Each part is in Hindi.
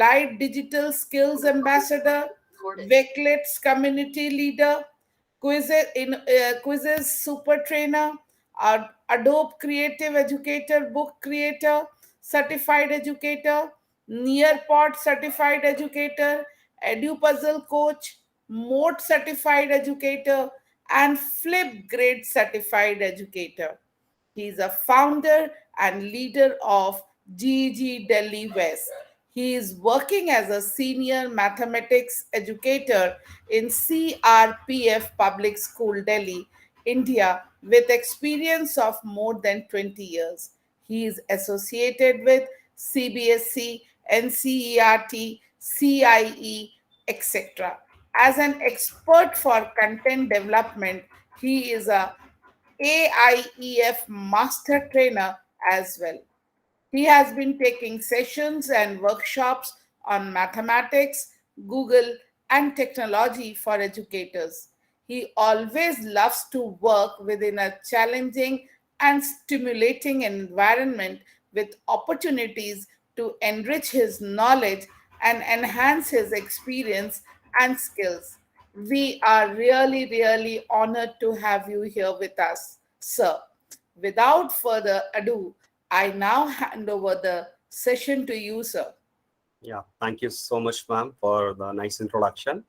Applied Digital Skills Ambassador, Wakelet's Community Leader, Quizzes Super Trainer, Adobe Creative Educator, Book Creator, Certified Educator, Nearpod Certified Educator, EduPuzzle Coach, Moat Certified Educator, and Flipgrid Certified Educator. He is a founder and leader of GG Delhi West. He is working as a senior mathematics educator in CRPF Public School, Delhi, India, with experience of more than 20 years. He is associated with CBSC, NCERT, CIE, etc. As an expert for content development, he is a AIEF master trainer as well. He has been taking sessions and workshops on mathematics, Google, and technology for educators. He always loves to work within a challenging and stimulating environment with opportunities to enrich his knowledge and enhance his experience and skills. We are really, really honored to have you here with us, sir. Without further ado, I now hand over the session to you, sir. Yeah, thank you so much, ma'am, for the nice introduction.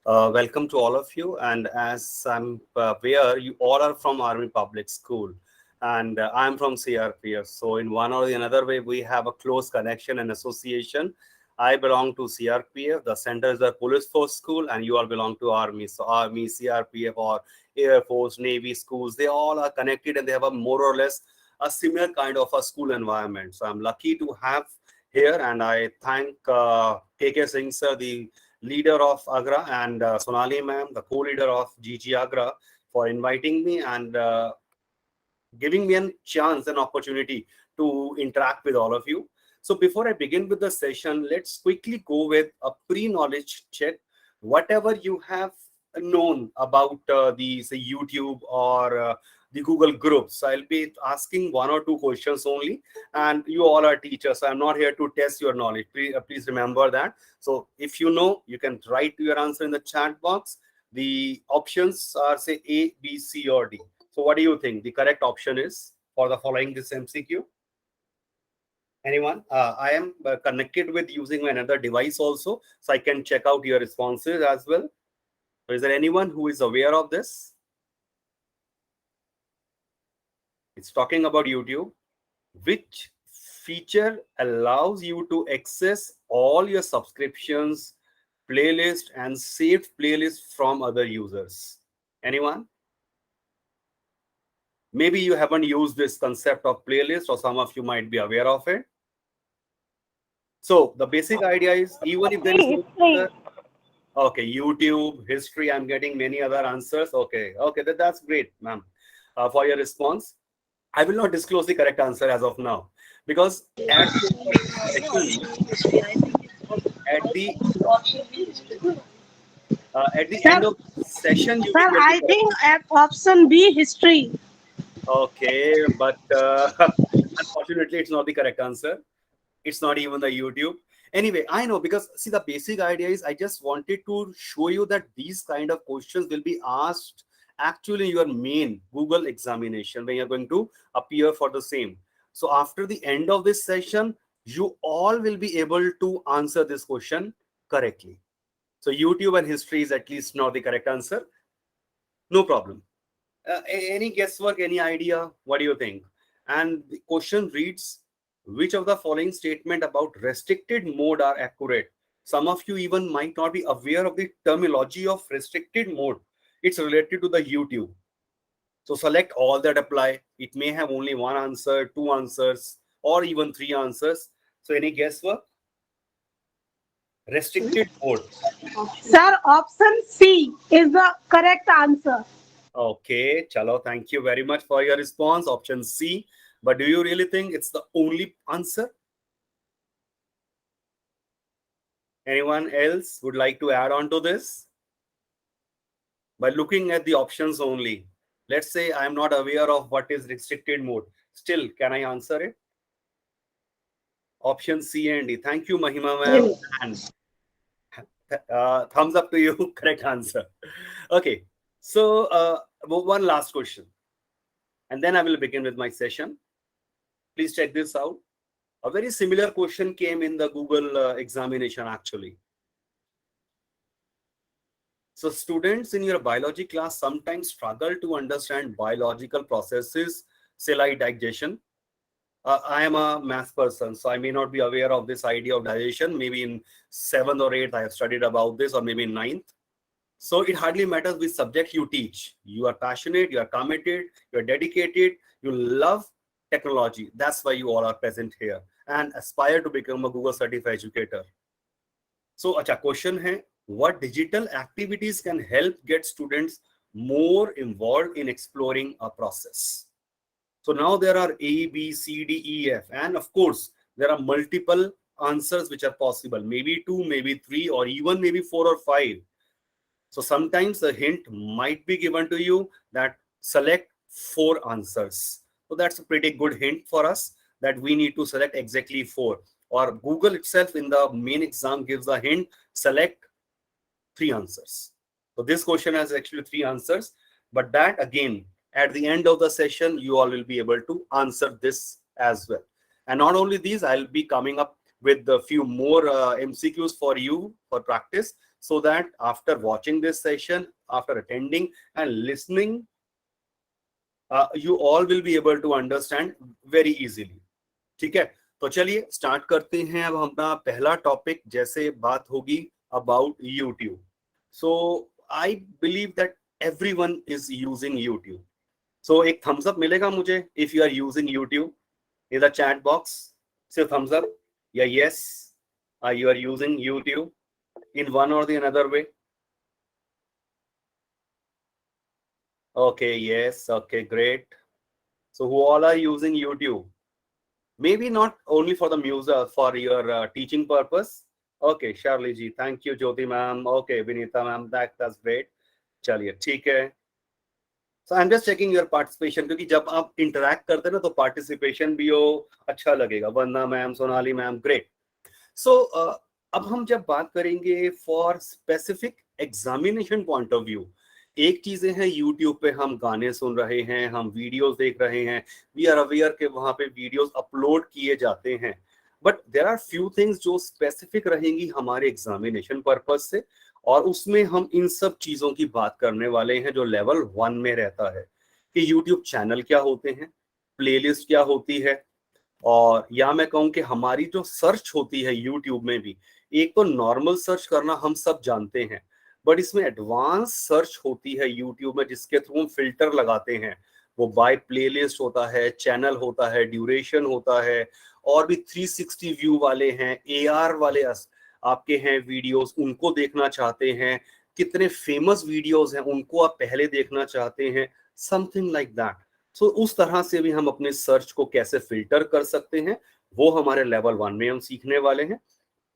Welcome to all of you. And as I'm aware, you all are from Army Public School, and I'm from CRPF. So in one or the another way, we have a close connection and association. I belong to CRPF. The center is the Police Force School, and you all belong to Army. So Army, CRPF, or Air Force, Navy schools, they all are connected, and they have a more or less a similar kind of a school environment. So I'm lucky to have here, and I thank KK Singh sir, the leader of Agra, and Sonali ma'am, the co-leader of GG Agra, for inviting me and giving me a chance and opportunity to interact with all of you. So before I begin with the session, let's quickly go with a pre-knowledge check. Whatever you have known about the say YouTube or the Google groups, I'll be asking one or two questions only, and you all are teachers, so I'm not here to test your knowledge. Please remember that. So if you know, you can write your answer in the chat box. The options are say A, B, C, or D. So what do you think the correct option is for the following this MCQ? Anyone? I am connected with using another device also, so I can check out your responses as well. So is there anyone who is aware of this? It's talking about YouTube. Which feature allows you to access all your subscriptions, playlist, and saved playlists from other users? Anyone? Maybe you haven't used this concept of playlist, or some of you might be aware of it. So the basic idea is, even if there is no okay, YouTube, history, I'm getting many other answers. Okay, that's great, ma'am, for your response. I will not disclose the correct answer as of now, because at the at the Sir, end of the session, you sir, will get the I correct. think at option B, history. Okay, but unfortunately, it's not the correct answer. It's not even the YouTube. Anyway, I know, because see, the basic idea is I just wanted to show you that these kind of questions will be asked actually in your main Google examination when you're going to appear for the same. So after the end of this session, you all will be able to answer this question correctly. So YouTube and history is at least not the correct answer. No problem. Any guesswork, any idea? What do you think? And the question reads, which of the following statement about restricted mode are accurate? Some of you even might not be aware of the terminology of restricted mode. It's related to the YouTube. So select all that apply. It may have only one answer, two answers, or even three answers. So any guesswork? Restricted mode. Sir, option C is the correct answer. Okay, chalo, thank you very much for your response. Option C. But do you really think it's the only answer? Anyone else would like to add on to this? By looking at the options only. Let's say I'm not aware of what is restricted mode. Still, can I answer it? Option C and D. Thank you, Mahima ma'am. And thumbs up to you. Correct answer. Okay. So one last question, and then I will begin with my session. Please check this out. A very similar question came in the Google examination actually. So students in your biology class sometimes struggle to understand biological processes, say like digestion. I am a math person, so I may not be aware of this idea of digestion. Maybe in 7th or 8th, I have studied about this, or maybe in 9th. So it hardly matters which subject you teach. You are passionate, you are committed, you are dedicated, you love technology. That's why you all are present here and aspire to become a Google certified educator. So, acha, question hai, what digital activities can help get students more involved in exploring a process? So now there are A, B, C, D, E, F, and of course, there are multiple answers which are possible, maybe 2, maybe 3, or even maybe 4 or 5. So sometimes a hint might be given to you that select 4 answers. So that's a pretty good hint for us that we need to select exactly 4. Or Google itself in the main exam gives a hint, select 3 answers. So this question has actually 3 answers, but that again, at the end of the session, you all will be able to answer this as well. And not only these, I'll be coming up with a few more MCQs for you for practice, so that after watching this session, after attending and listening, you all will be able to understand very easily. ठीक है, तो चलिए स्टार्ट करते हैं अब अपना पहला टॉपिक, जैसे बात होगी about YouTube. So I believe that everyone is using YouTube. So एक thumbs up मिलेगा मुझे if you are using YouTube in the chat box. Say thumbs up. Yeah, yes, you are using YouTube in one or the another way. Okay, yes, okay, great. So who all are using YouTube? Maybe not only for the music, for your teaching purpose. Okay, Charlie ji, thank you, Jyoti ma'am. Okay, Vinita ma'am, that's great. चलिए ठीक है. So I'm just checking your participation, क्योंकि जब आप interact करते हैं ना तो participation भी हो, अच्छा लगेगा. Vandana ma'am, Sonali ma'am, great. So अब हम जब बात करेंगे for specific examination point of view, एक चीजें हैं YouTube पे हम गाने सुन रहे हैं, हम वीडियोस देख रहे हैं, वी आर अवेयर के वहां पे वीडियोस अपलोड किए जाते हैं, but there are few things जो स्पेसिफिक रहेंगी हमारे एग्जामिनेशन पर्पज से, और उसमें हम इन सब चीजों की बात करने वाले हैं जो लेवल 1 में रहता है कि YouTube चैनल क्या होते हैं, प्लेलिस्ट क्या होती है, और या मैं कहूँ कि हमारी जो सर्च होती है YouTube में भी, एक तो नॉर्मल सर्च करना हम सब जानते हैं, बट इसमें एडवांस सर्च होती है YouTube में जिसके थ्रू हम फिल्टर लगाते हैं. वो बाय प्लेलिस्ट होता है, चैनल होता है, ड्यूरेशन होता है, और भी 360 व्यू वाले हैं, AR वाले आपके हैं वीडियोस, उनको देखना चाहते हैं, कितने फेमस वीडियोस हैं उनको आप पहले देखना चाहते हैं, समथिंग लाइक दैट. सो उस तरह से भी हम अपने सर्च को कैसे फिल्टर कर सकते हैं, वो हमारे लेवल 1 में हम सीखने वाले हैं.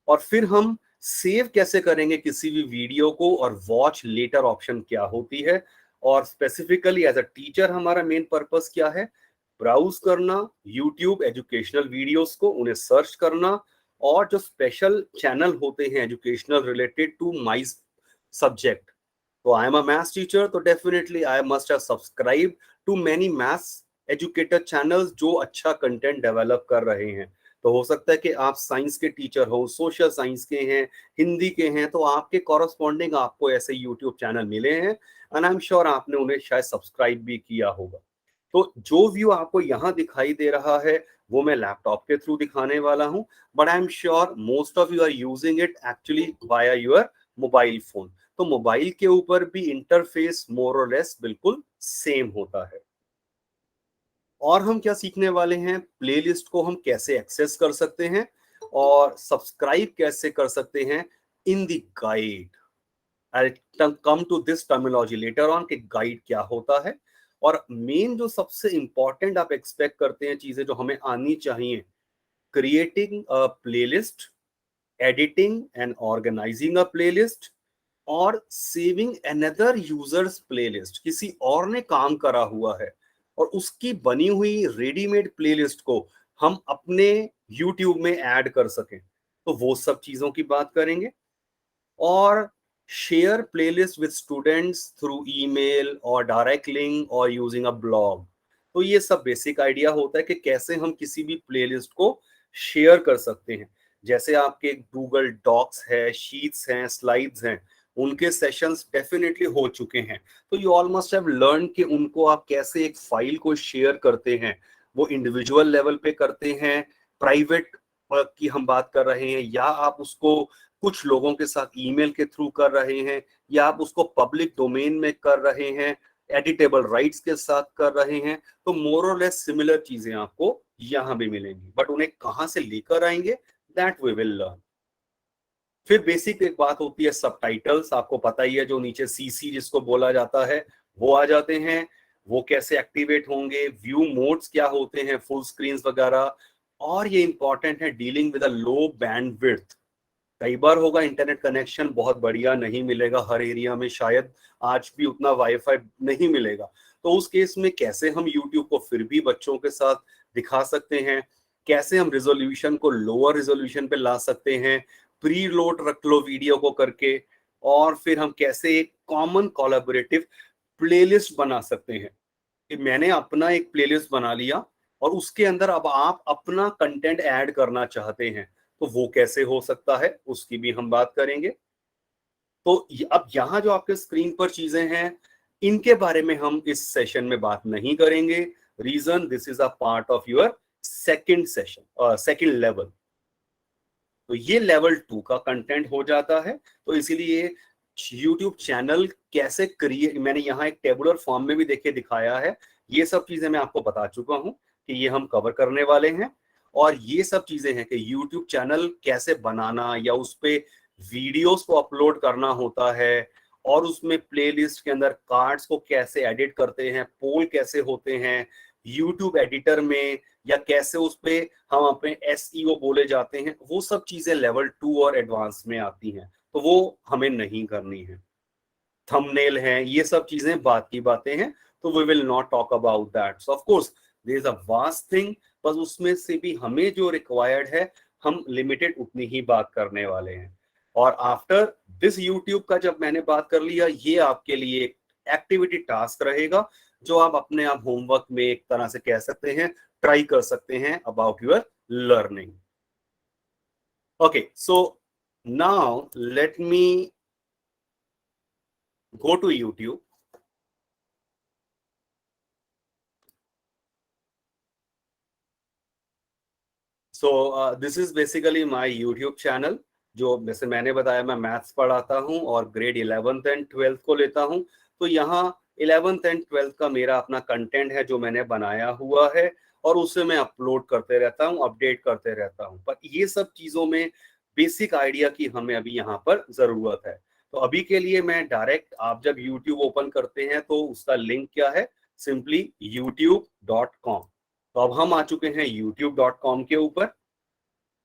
और फिर हम सेव कैसे करेंगे किसी भी वीडियो को, और वॉच लेटर ऑप्शन क्या होती है, और स्पेसिफिकली एज अ टीचर हमारा मेन पर्पस क्या है, ब्राउज करना YouTube एजुकेशनल वीडियोस को, उन्हें सर्च करना, और जो स्पेशल चैनल होते हैं educational related to my subject. तो I am a maths teacher, तो definitely I must have subscribe to many maths educator channels जो अच्छा कंटेंट डेवलप कर रहे हैं. तो हो सकता है कि आप साइंस के टीचर हो, सोशल साइंस के हैं, हिंदी के हैं, तो आपके कॉरस्पॉन्डिंग आपको ऐसे यूट्यूब चैनल मिले हैं, एंड आई एम श्योर आपने उन्हें शायद सब्सक्राइब भी किया होगा. तो जो व्यू आपको यहाँ दिखाई दे रहा है वो मैं लैपटॉप के थ्रू दिखाने वाला हूँ, but I am sure most of you are using it actually via your mobile phone. तो मोबाइल के ऊपर भी इंटरफेस मोर और लेस बिल्कुल सेम होता है. और हम क्या सीखने वाले हैं, प्लेलिस्ट को हम कैसे एक्सेस कर सकते हैं और सब्सक्राइब कैसे कर सकते हैं in the guide. I come to this terminology later on कि गाइड क्या होता है, और मेन जो सबसे इंपॉर्टेंट आप एक्सपेक्ट करते हैं चीजें जो हमें आनी चाहिए, creating a playlist, editing and organising a playlist, और सेविंग अनदर यूजर्स प्लेलिस्ट. किसी और ने काम करा हुआ है और उसकी बनी हुई रेडीमेड प्लेलिस्ट को हम अपने यूट्यूब में ऐड कर सकें, तो वो सब चीजों की बात करेंगे। और share playlist with students through email और डायरेक्ट लिंक और यूजिंग अ ब्लॉग। तो ये सब बेसिक आइडिया होता है कि कैसे हम किसी भी प्लेलिस्ट को शेयर कर सकते हैं। जैसे आपके गूगल डॉक्स है, शीट्स हैं, स्लाइड्स हैं, उनके सेशंस डेफिनेटली हो चुके हैं। तो you all must have learn कि उनको आप कैसे एक फाइल को शेयर करते हैं। वो इंडिविजुअल लेवल पे करते हैं, प्राइवेट की हम बात कर रहे हैं, या आप उसको कुछ लोगों के साथ ईमेल के थ्रू कर रहे हैं, या आप उसको पब्लिक डोमेन में कर रहे हैं, एडिटेबल राइट्स के साथ कर रहे हैं। तो मोर और लेस सिमिलर चीजें आपको यहां भी मिलेंगी, बट उन्हें कहां से लेकर आएंगे दैट वी विल लर्न। फिर बेसिक एक बात होती है सबटाइटल्स, आपको पता ही है, जो नीचे सीसी जिसको बोला जाता है वो आ जाते हैं। वो कैसे एक्टिवेट होंगे, व्यू मोड्स क्या होते हैं, फुल स्क्रीन वगैरह। और ये इंपॉर्टेंट है dealing with a low bandwidth. कई बार होगा इंटरनेट कनेक्शन बहुत बढ़िया नहीं मिलेगा हर एरिया में, शायद आज भी उतना वाईफाई नहीं मिलेगा। तो उस केस में कैसे हम यूट्यूब को फिर भी बच्चों के साथ दिखा सकते हैं, कैसे हम रिजोल्यूशन को लोअर रिजोल्यूशन पे ला सकते हैं, प्री लोड रख लो वीडियो को करके। और फिर हम कैसे एक कॉमन कोलैबोरेटिव प्लेलिस्ट बना सकते हैं कि मैंने अपना एक प्लेलिस्ट बना लिया और उसके अंदर अब आप अपना कंटेंट ऐड करना चाहते हैं, तो वो कैसे हो सकता है, उसकी भी हम बात करेंगे। तो अब यहाँ जो आपके स्क्रीन पर चीजें हैं, इनके बारे में हम इस सेशन में बात नहीं करेंगे। Reason, this is a part of your second session, second level. तो ये लेवल 2 का कंटेंट हो जाता है। तो इसीलिए YouTube चैनल कैसे क्रिएट, मैंने यहाँ एक टेबुलर फॉर्म में भी देखे दिखाया है। ये सब चीजें मैं आपको बता चुका हूँ कि ये हम कवर करने वाले हैं। और ये सब चीजें हैं कि YouTube चैनल कैसे बनाना, या उस पे वीडियोस को अपलोड करना होता है, और उसमें प्लेलिस्ट के अंदर कार्ड्स को कैसे एडिट करते हैं, पोल कैसे होते हैं YouTube एडिटर में, या कैसे उस पे हम अपने SEO बोले जाते हैं, वो सब चीजें लेवल 2 और एडवांस में आती हैं। तो वो हमें नहीं करनी है। थंबनेल है, ये सब चीजें बात की बातें हैं, तो we will not talk about that. So of course there is a vast thing, बस उसमें से भी हमें जो रिक्वायर्ड है हम लिमिटेड उतनी ही बात करने वाले हैं। और आफ्टर दिस यूट्यूब का जब मैंने बात कर लिया, ये आपके लिए एक एक्टिविटी टास्क रहेगा जो आप अपने आप होमवर्क में एक तरह से कह सकते हैं ट्राई कर सकते हैं about your learning. Okay, so now let me go to YouTube. So this is basically my YouTube channel, जो जैसे मैंने बताया मैं मैथ्स पढ़ाता हूँ और ग्रेड 11th एंड 12th को लेता हूँ। तो यहाँ 11th एंड 12th का मेरा अपना कंटेंट है जो मैंने बनाया हुआ है, और उसे मैं अपलोड करते रहता हूँ, अपडेट करते रहता हूँ। पर ये सब चीज़ों में बेसिक आइडिया की हमें अभी यहाँ पर ज़रूरत है। तो अभी के लिए मैं डायरेक्ट, आप जब YouTube ओपन करते हैं तो उसका लिंक क्या है, सिंपली youtube.com। तो अब हम आ चुके हैं youtube.com के ऊपर।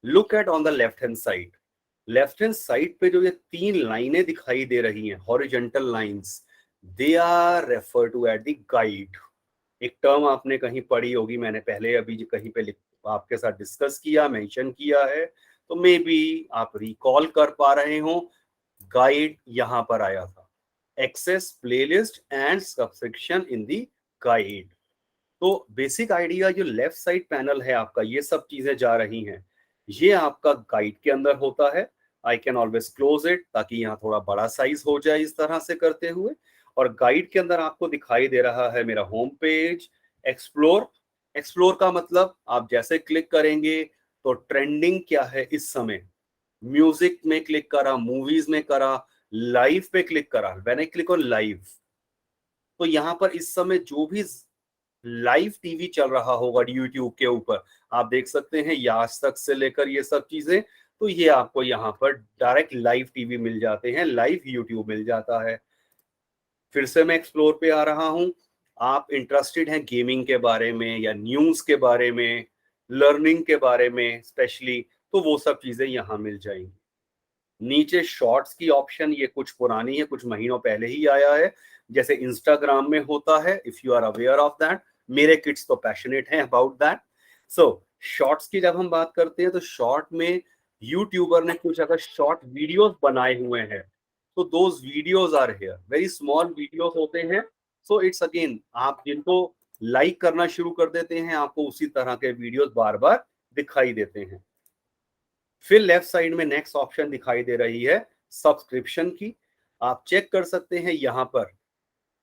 Look at on the left hand side. Left hand side पे जो ये 3 लाइनें दिखाई दे रही हैं, horizontal lines, they are refer to at the guide. एक टर्म आपने कहीं पढ़ी होगी, मैंने पहले अभी कहीं पे आपके साथ डिस्कस किया, मेंशन किया है, तो मे बी आप रिकॉल कर पा रहे हो। गाइड यहां पर आया था, access playlist and subscription in the guide. तो बेसिक आइडिया जो लेफ्ट साइड पैनल है आपका, ये सब चीजें जा रही हैं, ये आपका गाइड के अंदर होता है। I can always close it ताकि यहाँ थोड़ा बड़ा साइज हो जाए इस तरह से करते हुए। और गाइड के अंदर आपको दिखाई दे रहा है मेरा होम पेज, एक्सप्लोर। एक्सप्लोर का मतलब आप जैसे क्लिक करेंगे तो ट्रेंडिंग क्या है इस समय, म्यूजिक में क्लिक करा, मूवीज में करा, लाइव पे क्लिक करा, when I click on live, तो यहाँ पर इस समय जो भी लाइव टीवी चल रहा होगा यूट्यूब के ऊपर, आप देख सकते हैं, या आज तक से लेकर ये सब चीजें, तो ये आपको यहाँ पर डायरेक्ट लाइव टीवी मिल जाते हैं, लाइव यूट्यूब मिल जाता है। फिर से मैं एक्सप्लोर पे आ रहा हूँ। आप इंटरेस्टेड हैं गेमिंग के बारे में, या न्यूज के बारे में, लर्निंग के बारे में स्पेशली, तो वो सब चीजें यहाँ मिल जाएंगी। नीचे शॉर्ट्स की ऑप्शन, ये कुछ पुरानी है, कुछ महीनों पहले ही आया है, जैसे इंस्टाग्राम में होता है, if you are aware of that. मेरे किड्स तो पैशनेट हैं अबाउट दैट। सो शॉर्ट्स की जब हम बात करते हैं तो शॉर्ट में यूट्यूबर ने कुछ अगर शॉर्ट वीडियोस बनाए हुए हैं तो those videos are here, very small videos होते हैं। सो इट्स अगेन, आप जिनको लाइक करना शुरू कर देते हैं आपको उसी तरह के वीडियोस बार बार दिखाई देते हैं। फिर लेफ्ट साइड में नेक्स्ट ऑप्शन दिखाई दे रही है सब्सक्रिप्शन की। आप चेक कर सकते हैं यहाँ पर,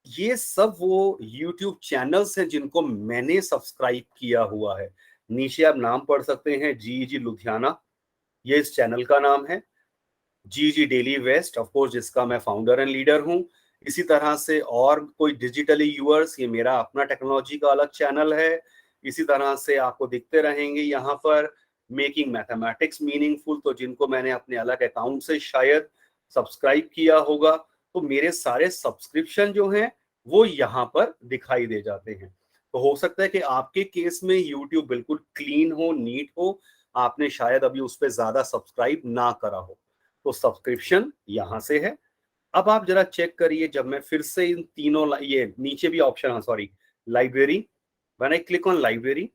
ये सब वो YouTube चैनल्स हैं जिनको मैंने सब्सक्राइब किया हुआ है। नीचे आप नाम पढ़ सकते हैं, जी लुधियाना, ये इस चैनल का नाम है। जी डेली वेस्ट, ऑफ कोर्स, जिसका मैं फाउंडर एंड लीडर हूँ। इसी तरह से और कोई डिजिटली यूअर्स, ये मेरा अपना टेक्नोलॉजी का अलग चैनल है। इसी तरह से आपको दिखते रहेंगे यहाँ पर मेकिंग मैथमेटिक्स मीनिंगफुल, तो जिनको मैंने अपने अलग अकाउंट से शायद सब्सक्राइब किया होगा। तो मेरे सारे सब्सक्रिप्शन जो हैं वो यहाँ पर दिखाई दे जाते हैं। तो हो सकता है कि आपके केस में यूट्यूब बिल्कुल क्लीन हो, नीट हो, आपने शायद अभी उस पर ज्यादा सब्सक्राइब ना करा हो, तो सब्सक्रिप्शन यहां से है। अब आप जरा चेक करिए, जब मैं फिर से इन तीनों, ये नीचे भी ऑप्शन है, sorry, library, when I click on library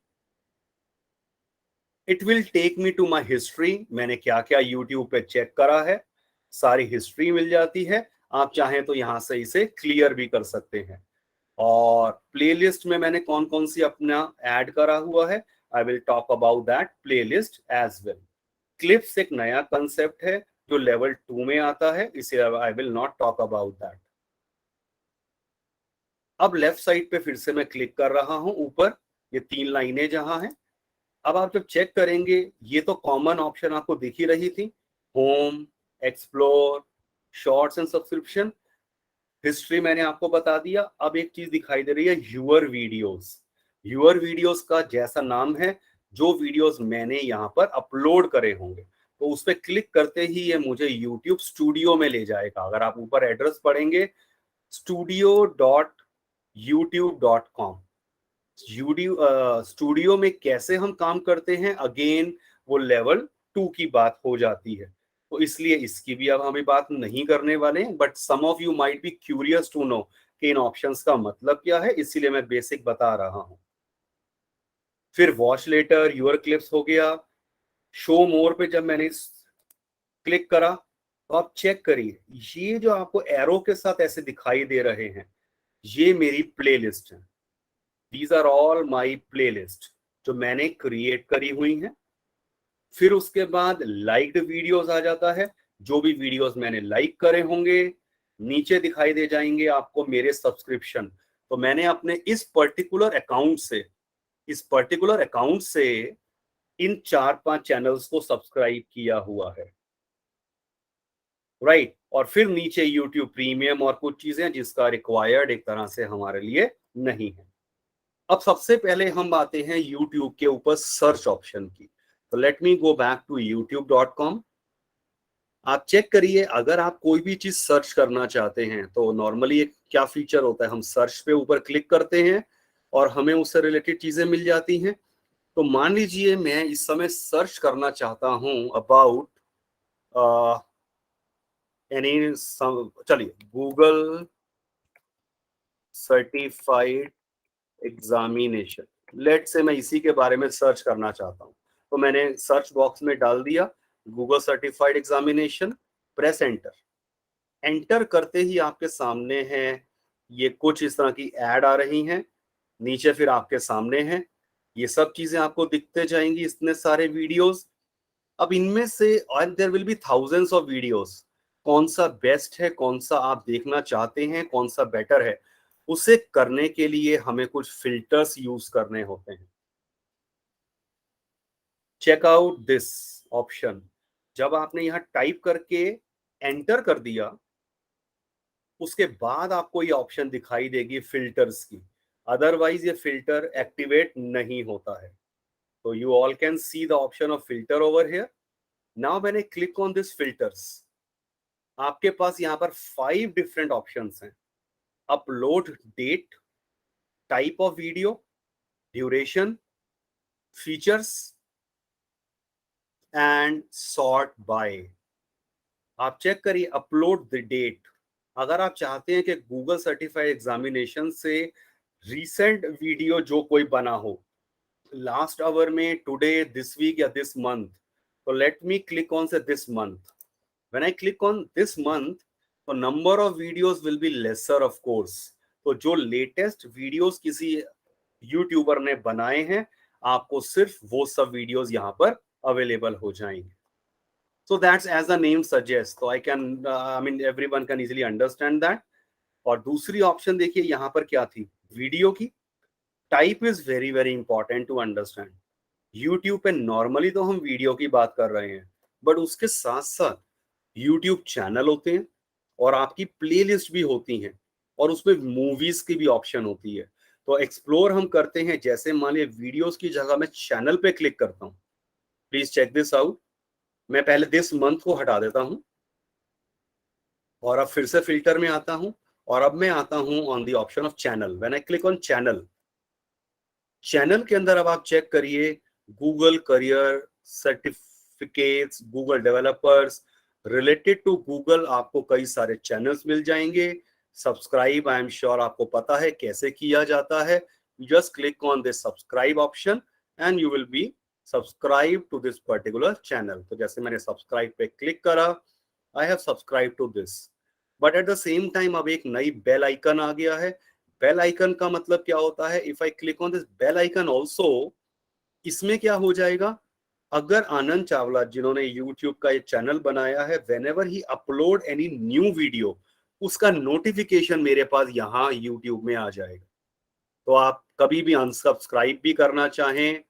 it will take me to my history. मैंने क्या क्या यूट्यूब पे चेक करा है, सारी हिस्ट्री मिल जाती है। आप चाहें तो यहां से इसे क्लियर भी कर सकते हैं। और प्लेलिस्ट में मैंने कौन कौन सी अपना ऐड करा हुआ है, I will talk about that playlist as well. Clips एक नया कंसेप्ट है जो लेवल 2 में आता है, इसे I will not talk about that. अब लेफ्ट साइड पे फिर से मैं क्लिक कर रहा हूं, ऊपर ये 3 लाइनें जहां हैं। अब आप जब चेक करेंगे, ये तो कॉमन ऑप्शन आपको दिख ही रही थी, home, explore, shorts and subscription. History मैंने आपको बता दिया। अब एक चीज दिखाई दे रही है, यूअर वीडियोस। यूअर वीडियोस का जैसा नाम है, जो वीडियोस मैंने यहाँ पर अपलोड करे होंगे, तो उस पर क्लिक करते ही ये मुझे यूट्यूब स्टूडियो में ले जाएगा। अगर आप ऊपर एड्रेस पढ़ेंगे, studio.youtube.com। स्टूडियो में कैसे हम काम करते हैं, अगेन वो लेवल 2 की बात हो जाती है, तो इसलिए इसकी भी अब हम बात नहीं करने वाले हैं। But some of you might be curious to know कि इन ऑप्शंस का मतलब क्या है, इसीलिए मैं बेसिक बता रहा हूं। फिर वॉच लेटर, यूर क्लिप्स हो गया। शो मोर पे जब मैंने क्लिक करा तो आप चेक करिए, ये जो आपको एरो के साथ ऐसे दिखाई दे रहे हैं, ये मेरी प्लेलिस्ट है। These are all my playlist जो मैंने क्रिएट करी हुई हैं। फिर उसके बाद लाइक्ड वीडियोस आ जाता है, जो भी वीडियोस मैंने लाइक करे होंगे। नीचे दिखाई दे जाएंगे आपको मेरे सब्सक्रिप्शन। तो मैंने अपने इस पर्टिकुलर अकाउंट से इन 4-5 चैनल्स को सब्सक्राइब किया हुआ है, राइट। और फिर नीचे YouTube प्रीमियम और कुछ चीजें जिसका रिक्वायर्ड एक तरह से हमारे लिए नहीं है। अब सबसे पहले हम आते हैं YouTube के ऊपर सर्च ऑप्शन की। तो let me go back to youtube.com। आप चेक करिए, अगर आप कोई भी चीज सर्च करना चाहते हैं तो नॉर्मली एक क्या फीचर होता है, हम सर्च पे ऊपर क्लिक करते हैं और हमें उससे रिलेटेड चीजें मिल जाती हैं। तो मान लीजिए मैं इस समय सर्च करना चाहता हूं अबाउट चलिए, गूगल सर्टिफाइड एग्जामिनेशन, लेट से मैं इसी के बारे में सर्च करना चाहता हूं। तो मैंने सर्च बॉक्स में डाल दिया Google certified examination, press enter. Enter करते ही आपके सामने है ये कुछ इस तरह की ऐड आ रही हैं। नीचे फिर आपके सामने है, ये सब चीजें आपको दिखते जाएंगी, इतने सारे वीडियोस। अब इनमें से there will be thousands of videos. कौन सा बेस्ट है, कौन सा आप देखना चाहते हैं, कौन सा बेटर है, उसे करने के लिए हमें कुछ फिल्टर्स यूज करने होते हैं। Check out this option. जब आपने यहां टाइप करके एंटर कर दिया, उसके बाद आपको ये ऑप्शन दिखाई देगी फिल्टर्स की, अदरवाइज ये फिल्टर एक्टिवेट नहीं होता है। तो you all can see the option of filter over here. Now मैंने क्लिक ऑन दिस फिल्टर्स, आपके पास यहाँ पर 5 डिफरेंट ऑप्शंस हैं। Upload date, type of video, duration, features and sort by. आप चेक करिए, अपलोड द डेट। अगर आप चाहते हैं कि गूगल सर्टिफाइड एग्जामिनेशन से रीसेंट वीडियो जो कोई बना हो, लास्ट आवर में, टुडे, दिस वीक या दिस मंथ, तो लेट मी क्लिक ऑन से this month. When I click on this month, तो number of videos will be lesser of course. तो जो लेटेस्ट वीडियोस किसी यूट्यूबर ने बनाए हैं, आपको सिर्फ वो सब वीडियोस यहाँ पर अवेलेबल हो जाएंगे. So that's as the name suggests. So I can, I mean, everyone can easily understand that. और दूसरी ऑप्शन देखिए यहाँ पर क्या थी, वीडियो की. Type is very very important to understand. YouTube पे नॉर्मली तो हम वीडियो की बात कर रहे हैं, बट उसके साथ साथ यूट्यूब चैनल होते हैं और आपकी प्लेलिस्ट भी होती हैं, और उसमें मूवीज की भी ऑप्शन होती है. तो एक्सप्लोर हम करते हैं. जैसे मान लीजिए वीडियोस की जगह मैं चैनल पे क्लिक करता हूँ. Please check this out. मैं पहले दिस मंथ को हटा देता हूं और अब फिर से फिल्टर में आता हूं, और अब मैं आता हूं on the option of channel. When I click on channel, channel के अंदर अब आप चेक करिए Google career certificates, Google developers, related to Google आपको कई सारे चैनल्स मिल जाएंगे. सब्सक्राइब, आई एम श्योर आपको पता है कैसे किया जाता है. Just click on this subscribe option and you will be subscribe to this particular channel. तो जैसे मैंने सब्सक्राइब पे क्लिक करा, I have subscribe to this. But at the same time अब एक नई बेल आइकन आ गया है. बेल आइकन का मतलब क्या होता है, if I click on this bell icon also, इसमें क्या हो जाएगा, अगर आनंद चावला जिन्होंने यूट्यूब का ये चैनल बनाया है, whenever he upload any new video, उसका नोटिफिकेशन मेरे पास यहाँ यूट्यूब में आ जाएगा. तो आप कभी भी अनसब्सक्राइब भी करना चाहें,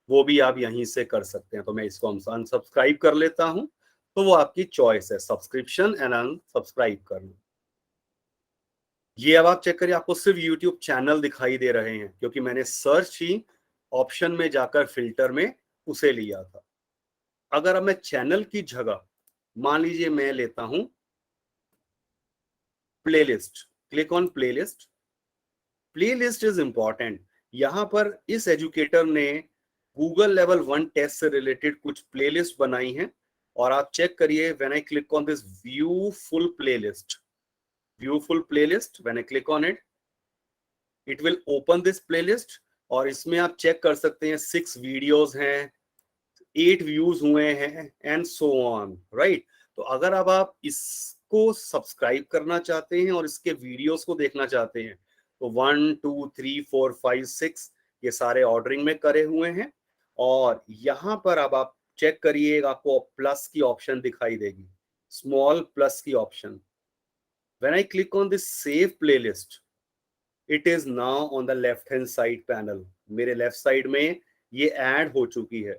वो भी आप यहीं से कर सकते हैं. तो मैं इसको अनसब्सक्राइब कर लेता हूं. तो वो आपकी चॉइस है, सब्सक्रिप्शन एंड अनसब्सक्राइब करना. ये अब आप चेक करिए, आपको सिर्फ यूट्यूब चैनल दिखाई दे रहे हैं, क्योंकि मैंने सर्च ही ऑप्शन में जाकर फिल्टर में उसे लिया था. अगर अब मैं चैनल की जगह मान लीजिए मैं लेता हूं playlist, click on playlist. Playlist is important. यहां पर इस एजुकेटर ने गूगल लेवल 1 टेस्ट से रिलेटेड कुछ प्लेलिस्ट बनाई हैं, और आप चेक करिए. When I click on this view full playlist, view full playlist, when I click on it, it will open this playlist. और इसमें आप चेक कर सकते हैं 6 वीडियोस हैं, 8 व्यूज हुए हैं एंड सो ऑन, राइट. तो अगर अब आप इसको सब्सक्राइब करना चाहते हैं और इसके वीडियोस को देखना चाहते हैं, तो 1 2 3 4 5 6 ये सारे ऑर्डरिंग में करे हुए हैं. और यहां पर अब आप चेक करिए, आपको प्लस की ऑप्शन दिखाई देगी, स्मॉल प्लस की option. When I click on this save playlist, it is now on the left hand side panel. मेरे लेफ्ट साइड में ये ऐड हो चुकी है.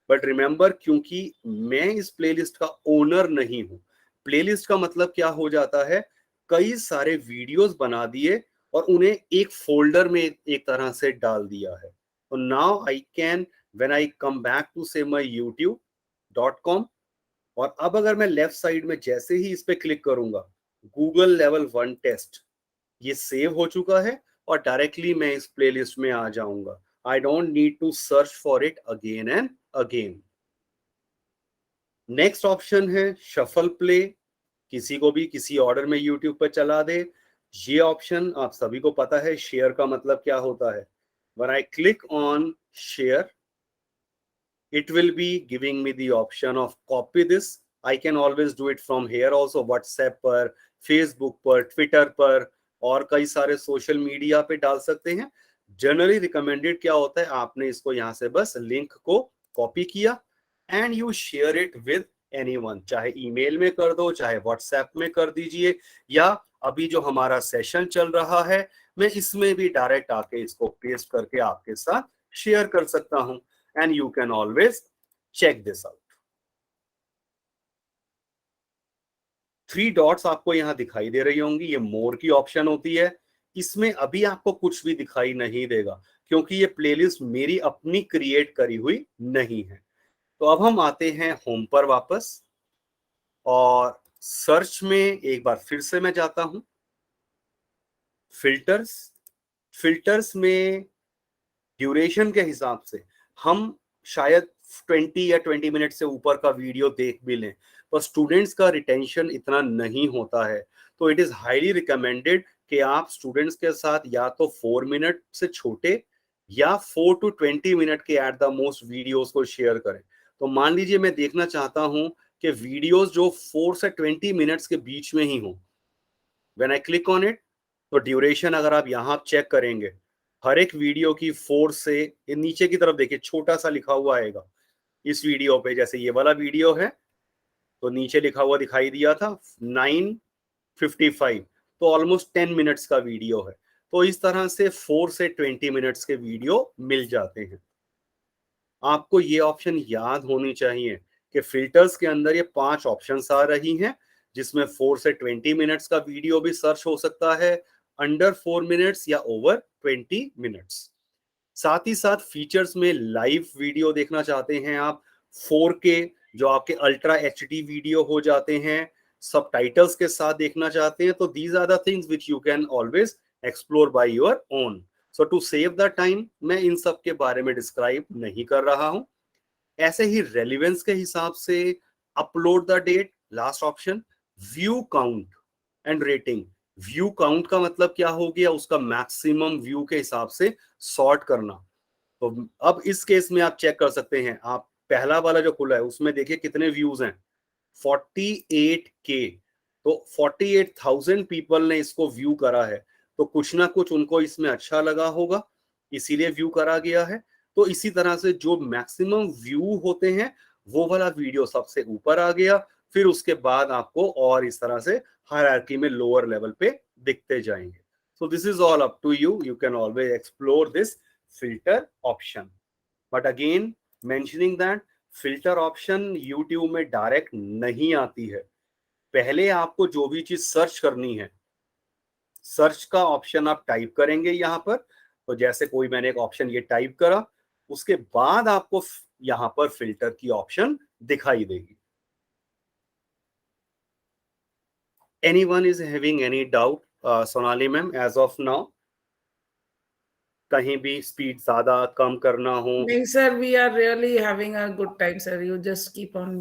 बट रिमेंबर, क्योंकि मैं इस प्लेलिस्ट का ओनर नहीं हूं, प्लेलिस्ट का मतलब क्या हो जाता है, कई सारे वीडियोस बना दिए और उन्हें एक फोल्डर में एक तरह से डाल दिया है. तो now I can, when I come back to say my youtube.com, और अब अगर मैं लेफ्ट साइड में जैसे ही इस पे क्लिक करूंगा, गूगल लेवल 1 टेस्ट ये सेव हो चुका है और डायरेक्टली मैं इस प्लेलिस्ट में आ जाऊंगा. I don't need to search for it again and again. Next option है शफल प्ले. किसी को भी किसी ऑर्डर में यूट्यूब पर चला दे. ये ऑप्शन आप सभी को पता है, शेयर का मतलब क्या होता है. When I click on share, it will be giving me the option of copy this. I can always do it from here also, WhatsApp पर, Facebook पर, Twitter पर, और कई सारे सोशल मीडिया पे डाल सकते हैं. जनरली रिकमेंडेड क्या होता है, आपने इसको यहाँ से बस लिंक को कॉपी किया and you share it with anyone. चाहे ईमेल में कर दो, चाहे व्हाट्सएप में कर दीजिए, या अभी जो हमारा सेशन चल रहा है मैं इसमें भी डायरेक्ट आके इसको पेस्ट करके आपके साथ शेयर कर सकता हूं. And you can always check this out. 3 dots आपको यहां दिखाई दे रही होंगी, ये मोर की ऑप्शन होती है. इसमें अभी आपको कुछ भी दिखाई नहीं देगा, क्योंकि ये प्लेलिस्ट मेरी अपनी क्रिएट करी हुई नहीं है. तो अब हम आते हैं होम पर वापस, और सर्च में एक बार फिर से मैं जाता हूं. फिल्टर्स में ड्यूरेशन के हिसाब से हम शायद 20 या 20 मिनट से ऊपर का वीडियो देख भी लें, पर स्टूडेंट्स का रिटेंशन इतना नहीं होता है. तो इट इज हाईली रिकमेंडेड कि आप स्टूडेंट्स के साथ या तो 4 मिनट से छोटे या 4 to 20 मिनट के एट द मोस्ट वीडियोस को शेयर करें। तो मान लीजिए मैं देखना चाहता हूं कि वीडियोस जो 4 से 20 मिनट्स के बीच में ही हो। When I click on it, तो ड्यूरेशन अगर आप यहां चेक करेंगे, हर एक वीडियो की 4 से, ये नीचे की तरफ देखिए छोटा सा लिखा हुआ आएगा इस वीडियो पे, जैसे ये वाला वीडियो है तो नीचे लिखा हुआ दिखाई दिया था 9:55, तो ऑलमोस्ट 10 मिनट्स का वीडियो है। तो इस तरह से 4 से 20 मिनट्स के वीडियो मिल जाते हैं। आपको ये ऑप्शन याद होनी चाहिए कि फिल्टर्स के अंदर ये 5 ऑप्शंस आ रही हैं, जिसमें 4 से 20 मिनट्स का वीडियो भी सर्च हो सकता है, अंडर 4 मिनट्स या ओवर 20 मिनट्स। साथ ही साथ फीचर्स में लाइव वीडियो देखना चाहते हैं आप, 4K जो आपके अल्ट्रा HD वीडियो हो जाते हैं, सबटाइटल्स के साथ देखना चाहते हैं, तो these are the things which you can always explore by your own. So to save the time मैं इन सब के बारे में डिस्क्राइब नहीं कर रहा हूं। ऐसे ही रेलिवेंस के हिसाब से upload the date, last option, view count and rating. View count का मतलब क्या हो गया, उसका मैक्सिमम व्यू के हिसाब से सॉर्ट करना। तो अब इस केस में आप चेक कर सकते हैं, आप पहला वाला जो खुला है उसमें देखिए कितने व्यूज हैं, 48K। तो 48,000 पीपल ने इसको व्यू करा है, तो कुछ ना कुछ उनको इसमें अच्छा लगा होगा, इसीलिए व्यू करा गया है। तो इसी तरह से जो मैक्सिमम व्यू होते हैं वो वाला वीडियो सबसे ऊपर आ गया, फिर उसके बाद आपको और इस तरह से हायरार्की में लोअर लेवल पे दिखते जाएंगे। So this is all up to you, you can always explore this filter option. But again mentioning that filter option YouTube में डायरेक्ट नहीं आती है। पहले आपको जो भी चीज सर्च करनी है, सर्च का ऑप्शन आप टाइप करेंगे यहाँ पर, तो जैसे कोई मैंने एक ऑप्शन ये टाइप करा, उसके बाद आपको यहाँ पर फिल्टर की ऑप्शन दिखाई देगी। Anyone is having any doubt Sonali ma'am as of now? कहीं भी स्पीड ज्यादा कम करना हो? नहीं sir, we are really having a good time sir, you just keep on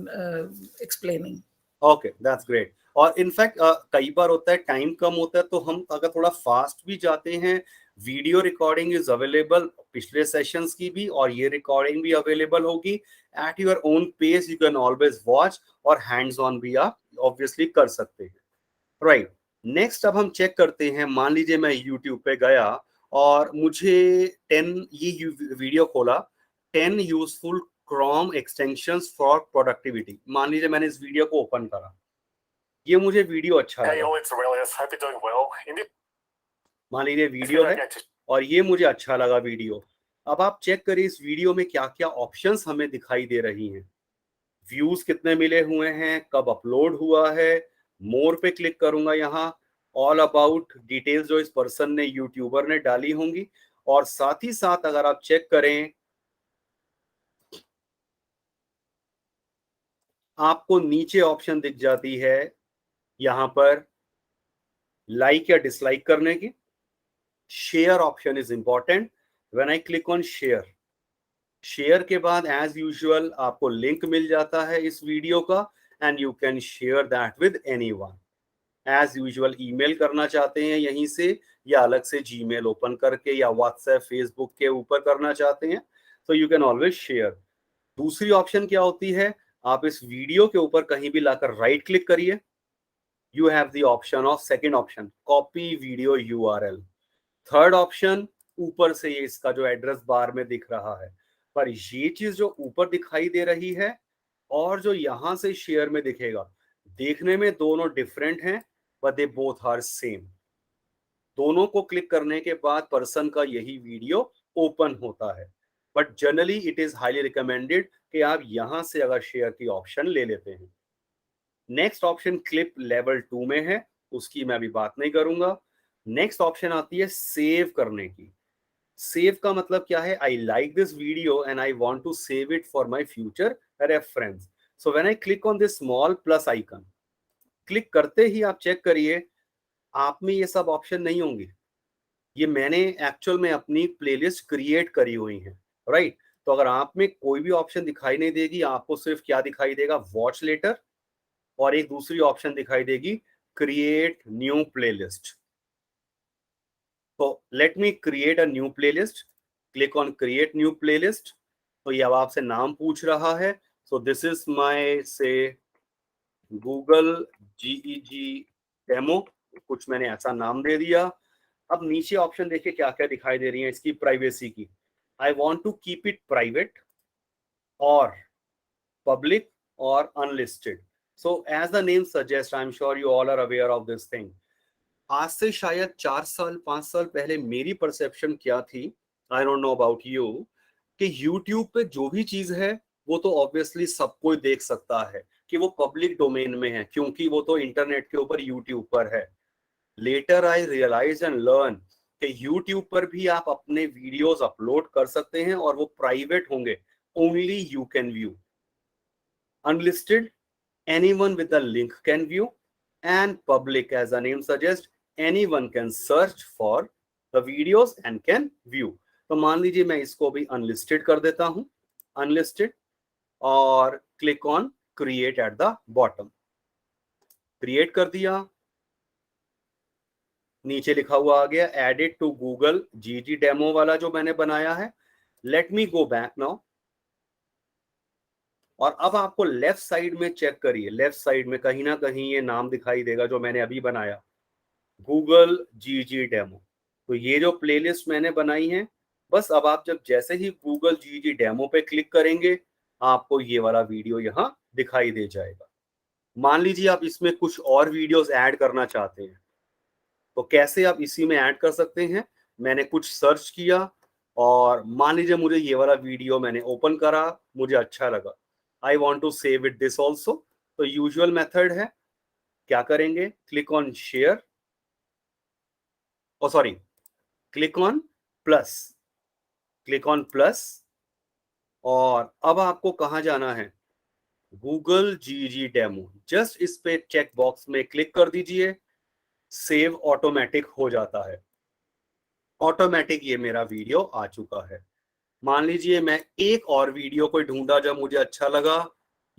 explaining. Okay, that's great. और इनफैक्ट कई बार होता है टाइम कम होता है, तो हम अगर थोड़ा फास्ट भी जाते हैं, वीडियो रिकॉर्डिंग इज अवेलेबल पिछले सेशंस की भी, और ये रिकॉर्डिंग भी अवेलेबल होगी at your own pace, you can always watch, और हैंड्स ऑन भी आप ऑब्वियसली कर सकते हैं, राइट। नेक्स्ट अब हम चेक करते हैं, मान लीजिए मैं यूट्यूब पे गया और मुझे 10 ये वीडियो खोला, 10 useful Chrome extensions for productivity. मान लीजिए मैंने इस वीडियो को ओपन करा, ये मुझे वीडियो अच्छा Hey, लगा, it's Aurelius. Hope you're doing well. मान लीजिए वीडियो है और ये मुझे अच्छा लगा वीडियो। अब आप चेक करिए इस वीडियो में क्या क्या ऑप्शंस हमें दिखाई दे रही हैं, व्यूज कितने मिले हुए हैं, कब अपलोड हुआ है। मोर पे क्लिक करूंगा, यहाँ ऑल अबाउट डिटेल्स जो इस पर्सन ने, यूट्यूबर ने डाली होंगी। और साथ ही साथ अगर आप चेक करें, आपको नीचे ऑप्शन दिख जाती है यहाँ पर लाइक या डिसलाइक करने की। Share option is important. When I click on share, share के बाद एज यूजुअल आपको लिंक मिल जाता है इस वीडियो का, and you can share that with anyone. As usual email करना चाहते हैं यहीं से, या अलग से जीमेल ओपन करके, या व्हाट्सएप फेसबुक के ऊपर करना चाहते हैं, तो यू कैन ऑलवेज शेयर। दूसरी ऑप्शन क्या होती है, आप इस वीडियो के ऊपर कहीं भी लाकर राइट क्लिक करिए, you have the option of second option, copy video URL। Third option, ऊपर से ये इसका जो एड्रेस बार में दिख रहा है, पर ये चीज जो ऊपर दिखाई दे रही है और जो यहां से शेयर में दिखेगा, देखने में दोनों डिफरेंट हैं, but they both are same. दोनों को क्लिक करने के बाद पर्सन का यही वीडियो ओपन होता है, but generally it is highly recommended कि आप यहां से अगर शेयर की ऑप्शन ले लेते हैं। नेक्स्ट ऑप्शन क्लिप लेवल 2 में है, उसकी मैं अभी बात नहीं करूंगा। नेक्स्ट ऑप्शन आती है सेव करने की। सेव का मतलब क्या है, I like this video and I want to save it for my future reference. So when I click on this small plus icon, click करते ही आप चेक करिए आप में ये सब ऑप्शन नहीं होंगे, ये मैंने एक्चुअल में अपनी प्लेलिस्ट क्रिएट करी हुई है, राइट। तो अगर आप में कोई भी ऑप्शन दिखाई नहीं देगी, आपको सिर्फ क्या दिखाई देगा, वॉच लेटर, और एक दूसरी ऑप्शन दिखाई देगी, क्रिएट न्यू प्लेलिस्ट। तो let me create a new playlist. Click on create new playlist. तो ये अब आपसे नाम पूछ रहा है। सो दिस इज माय से गूगल जीईजी डेमो, कुछ मैंने ऐसा नाम दे दिया। अब नीचे ऑप्शन देखिए क्या क्या दिखाई दे रही है इसकी प्राइवेसी की। I want to keep it private और public or unlisted. So as the name suggests, I'm sure you all are aware of this thing. आज से शायद 4 साल 5 साल पहले मेरी परसेप्शन क्या थी, I don't know about you, कि यूट्यूब पे जो भी चीज है वो तो ऑब्वियसली सब कोई देख सकता है कि वो पब्लिक डोमेन में है, क्योंकि वो तो इंटरनेट के ऊपर यूट्यूब पर है। Later I realize and learn कि यूट्यूब पर भी आप अपने वीडियोस अपलोड कर सकते हैं और वो प्राइवेट होंगे, only you can view. Unlisted, anyone with a link can view, and public, as the name suggests, anyone can search for the videos and can view. तो मान लीजिए मैं इसको भी unlisted कर देता हूं, unlisted, और click on create eight the bottom. Create कर दिया, नीचे लिखा हुआ आ गया एडेड टू गूगल जीजी डेमो वाला जो मैंने बनाया है। Late me go back now, और अब आपको लेफ्ट साइड में चेक करिए, लेफ्ट साइड में कहीं ना कहीं ये नाम दिखाई देगा जो मैंने अभी बनाया, गूगल जीजी डेमो। तो ये जो प्लेलिस्ट मैंने बनाई है, बस अब आप जब जैसे ही गूगल जीजी डेमो पे क्लिक करेंगे आपको ये वाला वीडियो यहाँ दिखाई दे जाएगा। मान लीजिए आप इसमें कुछ और वीडियोस ऐड करना चाहते हैं, तो कैसे आप इसी में ऐड कर सकते हैं। मैंने कुछ सर्च किया और मान लीजिए मुझे ये वाला वीडियो मैंने ओपन करा, मुझे अच्छा लगा, I want to save it this also. तो यूजुअल मेथड है, क्या करेंगे, click on share, oh sorry, click on plus, click on plus, और अब आपको कहां जाना है, गूगल जीजी डेमो। जस्ट इस पे चेक बॉक्स में क्लिक कर दीजिए, सेव ऑटोमेटिक हो जाता है। ऑटोमेटिक ये मेरा वीडियो आ चुका है। मान लीजिए मैं एक और वीडियो को ढूंढा जब मुझे अच्छा लगा,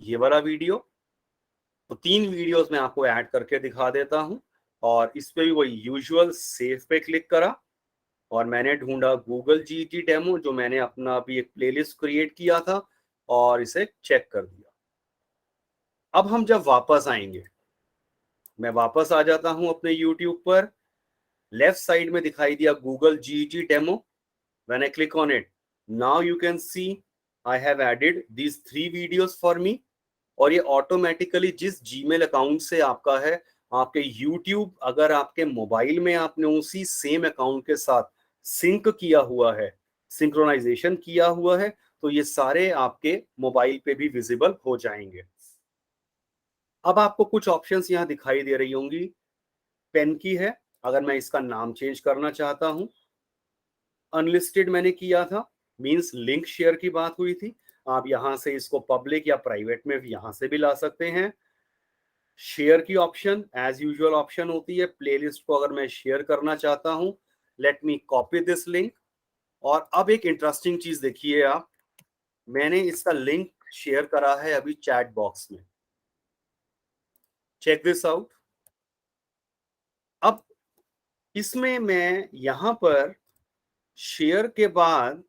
ये वाला वीडियो, तो 3 वीडियोस मैं आपको ऐड करके दिखा देता हूं। और इस पे भी वही यूजुअल सेव पे क्लिक करा और मैंने ढूंढा गूगल जीटी डेमो, जो मैंने अपना अभी एक प्लेलिस्ट क्रिएट किया था, और इसे चेक कर दिया। अब हम जब वापस आएंगे, मैं वापस आ जाता हूं अपने यूट्यूब पर, लेफ्ट साइड में दिखाई दिया Google GT demo, when I click on it, now you can see I have added these 3 videos for me. और ये ऑटोमेटिकली जिस जीमेल अकाउंट से आपका है, आपके YouTube, अगर आपके मोबाइल में आपने उसी सेम अकाउंट के साथ सिंक किया हुआ है, सिंक्रोनाइजेशन किया हुआ है, तो ये सारे आपके मोबाइल पे भी विजिबल हो जाएंगे। अब आपको कुछ ऑप्शंस यहाँ दिखाई दे रही होंगी, पेन की है, अगर मैं इसका नाम चेंज करना चाहता हूं, अनलिस्टेड मैंने किया था, मींस लिंक शेयर की बात हुई थी, आप यहां से इसको पब्लिक या प्राइवेट में भी यहां से भी ला सकते हैं। शेयर की ऑप्शन एज यूजुअल ऑप्शन होती है, प्लेलिस्ट को अगर मैं शेयर करना चाहता हूं, let me copy this link. और अब एक इंटरेस्टिंग चीज देखिए आप, मैंने इसका लिंक शेयर करा है अभी चैट बॉक्स में, चेक दिस आउट। अब इसमें मैं यहां पर शेयर के बाद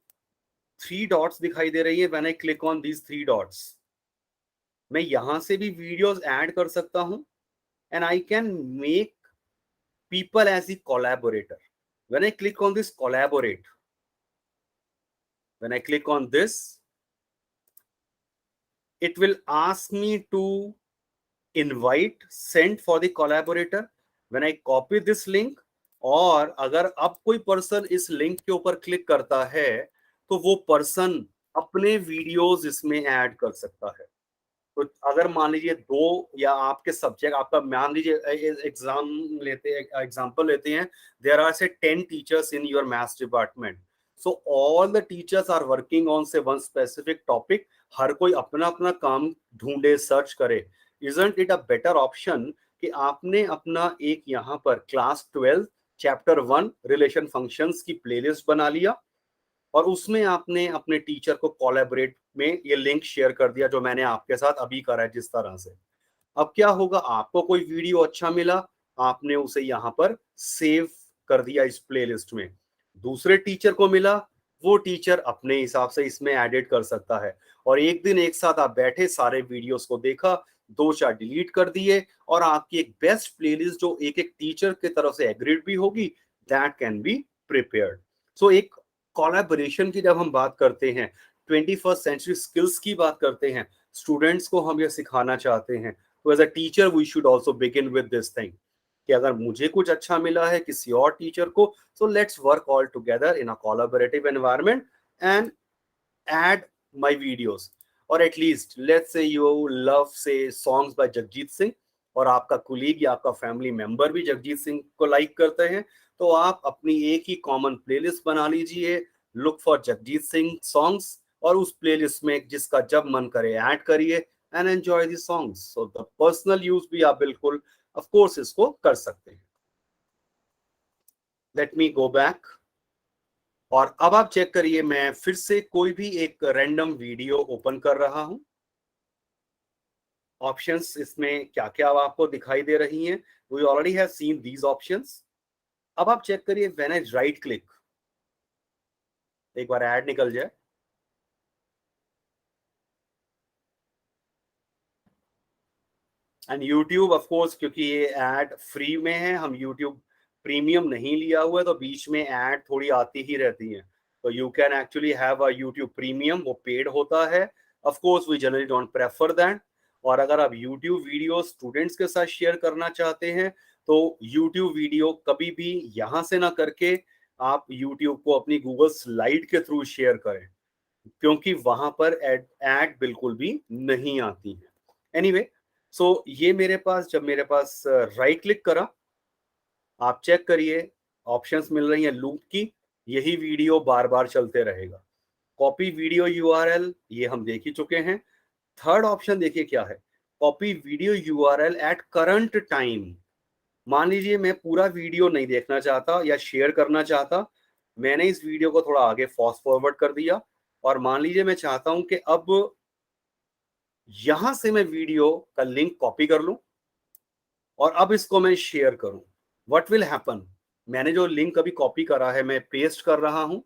3 डॉट्स दिखाई दे रही है, when I click on these 3 dots, मैं यहां से भी वीडियोस ऐड कर सकता हूं, and I can make people as the collaborator. When I click on this collaborate, when I click on this, it will ask me to invite send for the collaborator। when I copy this link, और अगर अब कोई पर्सन इस लिंक के ऊपर क्लिक करता है तो वो पर्सन अपने वीडियोस इसमें ऐड कर सकता है। तो अगर मान लीजिए 2 या आपके सब्जेक्ट, आपका मान लीजिए एग्जांपल लेते हैं, there are say 10 teachers in your maths department, so all the teachers are working on say one specific topic, हर कोई अपना अपना काम ढूंढे, सर्च करे। Isn't it a better option कि आपने अपना एक यहाँ पर क्लास 12 चैप्टर 1 रिलेशन फंक्शंस की प्लेलिस्ट बना लिया, और उसमें आपने अपने टीचर को कोलैबोरेट में ये लिंक शेयर कर दिया, जो मैंने आपके साथ अभी करा है जिस तरह से। अब क्या होगा, आपको कोई वीडियो अच्छा मिला, आपने उसे यहाँ पर सेव कर दिया इस प्लेलिस्ट में, दूसरे टीचर को मिला वो टीचर अपने हिसाब से इसमें एडिट कर सकता है। और एक दिन एक साथ आप बैठे, सारे वीडियोस को देखा, 2-4 डिलीट कर दिए, और आपकी एक बेस्ट प्लेलिस्ट जो एक एक टीचर की तरफ से एग्रीड भी होगी, दैट कैन बी प्रिपेयर्ड। सो एक कोलैबोरेशन की जब हम बात करते हैं, 21st सेंचुरी स्किल्स की बात करते हैं, स्टूडेंट्स को हम ये सिखाना चाहते हैं, तो as a teacher we should also begin with this thing कि अगर मुझे कुछ अच्छा मिला है किसी और टीचर को, so let's work all together in a collaborative environment and add my videos. और at least let's say you love से सॉन्ग्स बाय जगजीत सिंह, और आपका कुलीग या आपका फैमिली मेंबर भी जगजीत सिंह को लाइक करते हैं, तो आप अपनी एक ही कॉमन प्लेलिस्ट बना लीजिए, look for Jagjit Singh songs, और उस प्लेलिस्ट में जिसका जब मन करे ऐड करिए and enjoy the songs. So the personal use भी आप बिल्कुल ऑफ कोर्स इसको कर सकते हैं। लेट मी गो बैक, और अब आप चेक करिए, मैं फिर से कोई भी एक रैंडम वीडियो ओपन कर रहा हूं। ऑप्शंस इसमें क्या क्या आपको दिखाई दे रही हैं, we already have seen these options. अब आप चेक करिए, व्हेन आई राइट क्लिक, एक बार ऐड निकल जाए, एंड यूट्यूब ऑफ कोर्स, क्योंकि ये ऐड फ्री में है, हम यूट्यूब प्रीमियम नहीं लिया हुआ है, तो बीच में ऐड थोड़ी आती ही रहती है। तो you can actually have a YouTube premium, वो पेड होता है। Of course we generally don't prefer that. और अगर आप यूट्यूब वीडियो स्टूडेंट्स के साथ शेयर करना चाहते हैं, तो यूट्यूब वीडियो कभी भी यहाँ से ना करके आप यूट्यूब को अपनी गूगल स्लाइड के थ्रू शेयर करें, क्योंकि वहां पर एड बिल्कुल भी नहीं आती है। एनीवे, सो ये मेरे पास, जब मेरे पास राइट क्लिक करा, आप चेक करिए ऑप्शंस मिल रही हैं लूप की, यही वीडियो बार बार चलते रहेगा। कॉपी वीडियो यूआरएल, ये हम देख ही चुके हैं। थर्ड ऑप्शन देखिए क्या है, copy video URL at current time. मान लीजिए मैं पूरा वीडियो नहीं देखना चाहता या शेयर करना चाहता, मैंने इस वीडियो को थोड़ा आगे फास्ट फॉरवर्ड कर दिया, और मान लीजिए मैं चाहता हूं कि अब यहां से मैं वीडियो का लिंक कॉपी कर लूं और अब इसको मैं शेयर करूं। व्हाट विल हैपन, मैंने जो लिंक अभी कॉपी करा है मैं पेस्ट कर रहा हूं,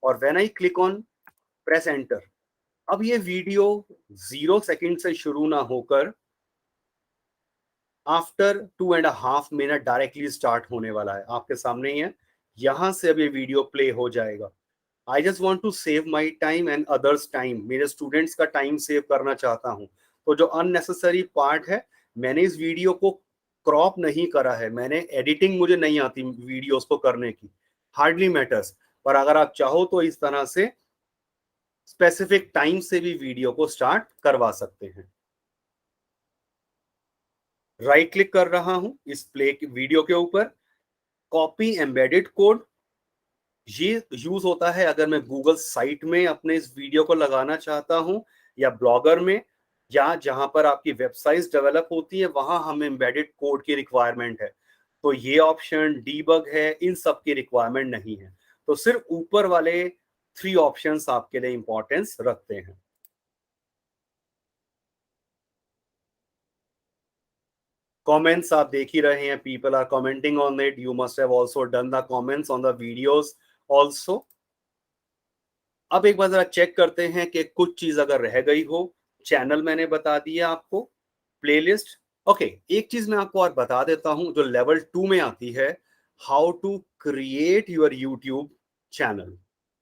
और when I click on press enter, अब ये वीडियो 0 सेकंड से शुरू ना होकर आफ्टर 2.5 मिनट डायरेक्टली स्टार्ट होने वाला है। आपके सामने ही है, यहां से अब ये वीडियो प्ले हो जाएगा। I just want to save my time and others time, मेरे स्टूडेंट्स का टाइम सेव करना चाहता हूं, तो जो अननेसेसरी पार्ट है, मैंने इस वीडियो को क्रॉप नहीं करा है, मैंने एडिटिंग मुझे नहीं आती वीडियोस को करने की, हार्डली मैटर्स, पर अगर आप चाहो तो इस तरह से स्पेसिफिक टाइम से भी वीडियो को स्टार्ट करवा सकते हैं। राइट क्लिक कर रहा हूं इस प्ले वीडियो के ऊपर, कॉपी एम्बेडेड कोड, ये यूज होता है अगर मैं गूगल साइट में अपने इस वीडियो को लगाना चाहता हूं, या ब्लॉगर में, या जहां पर आपकी वेबसाइट्स डेवलप होती है वहां हमें एम्बेडेड कोड की रिक्वायरमेंट है। तो ये ऑप्शन डीबग है, इन सब की रिक्वायरमेंट नहीं है, तो सिर्फ ऊपर वाले 3 ऑप्शंस आपके लिए इंपॉर्टेंस रखते हैं। कमेंट्स आप देख ही रहे हैं, people are commenting on it, you must have also done the comments on the videos also. अब एक बार जरा चेक करते हैं कि कुछ चीज अगर रह गई हो। चैनल मैंने बता दिया आपको, प्लेलिस्ट, ओके। एक चीज मैं आपको और बता देता हूं जो लेवल 2 में आती है, how to create your YouTube channel.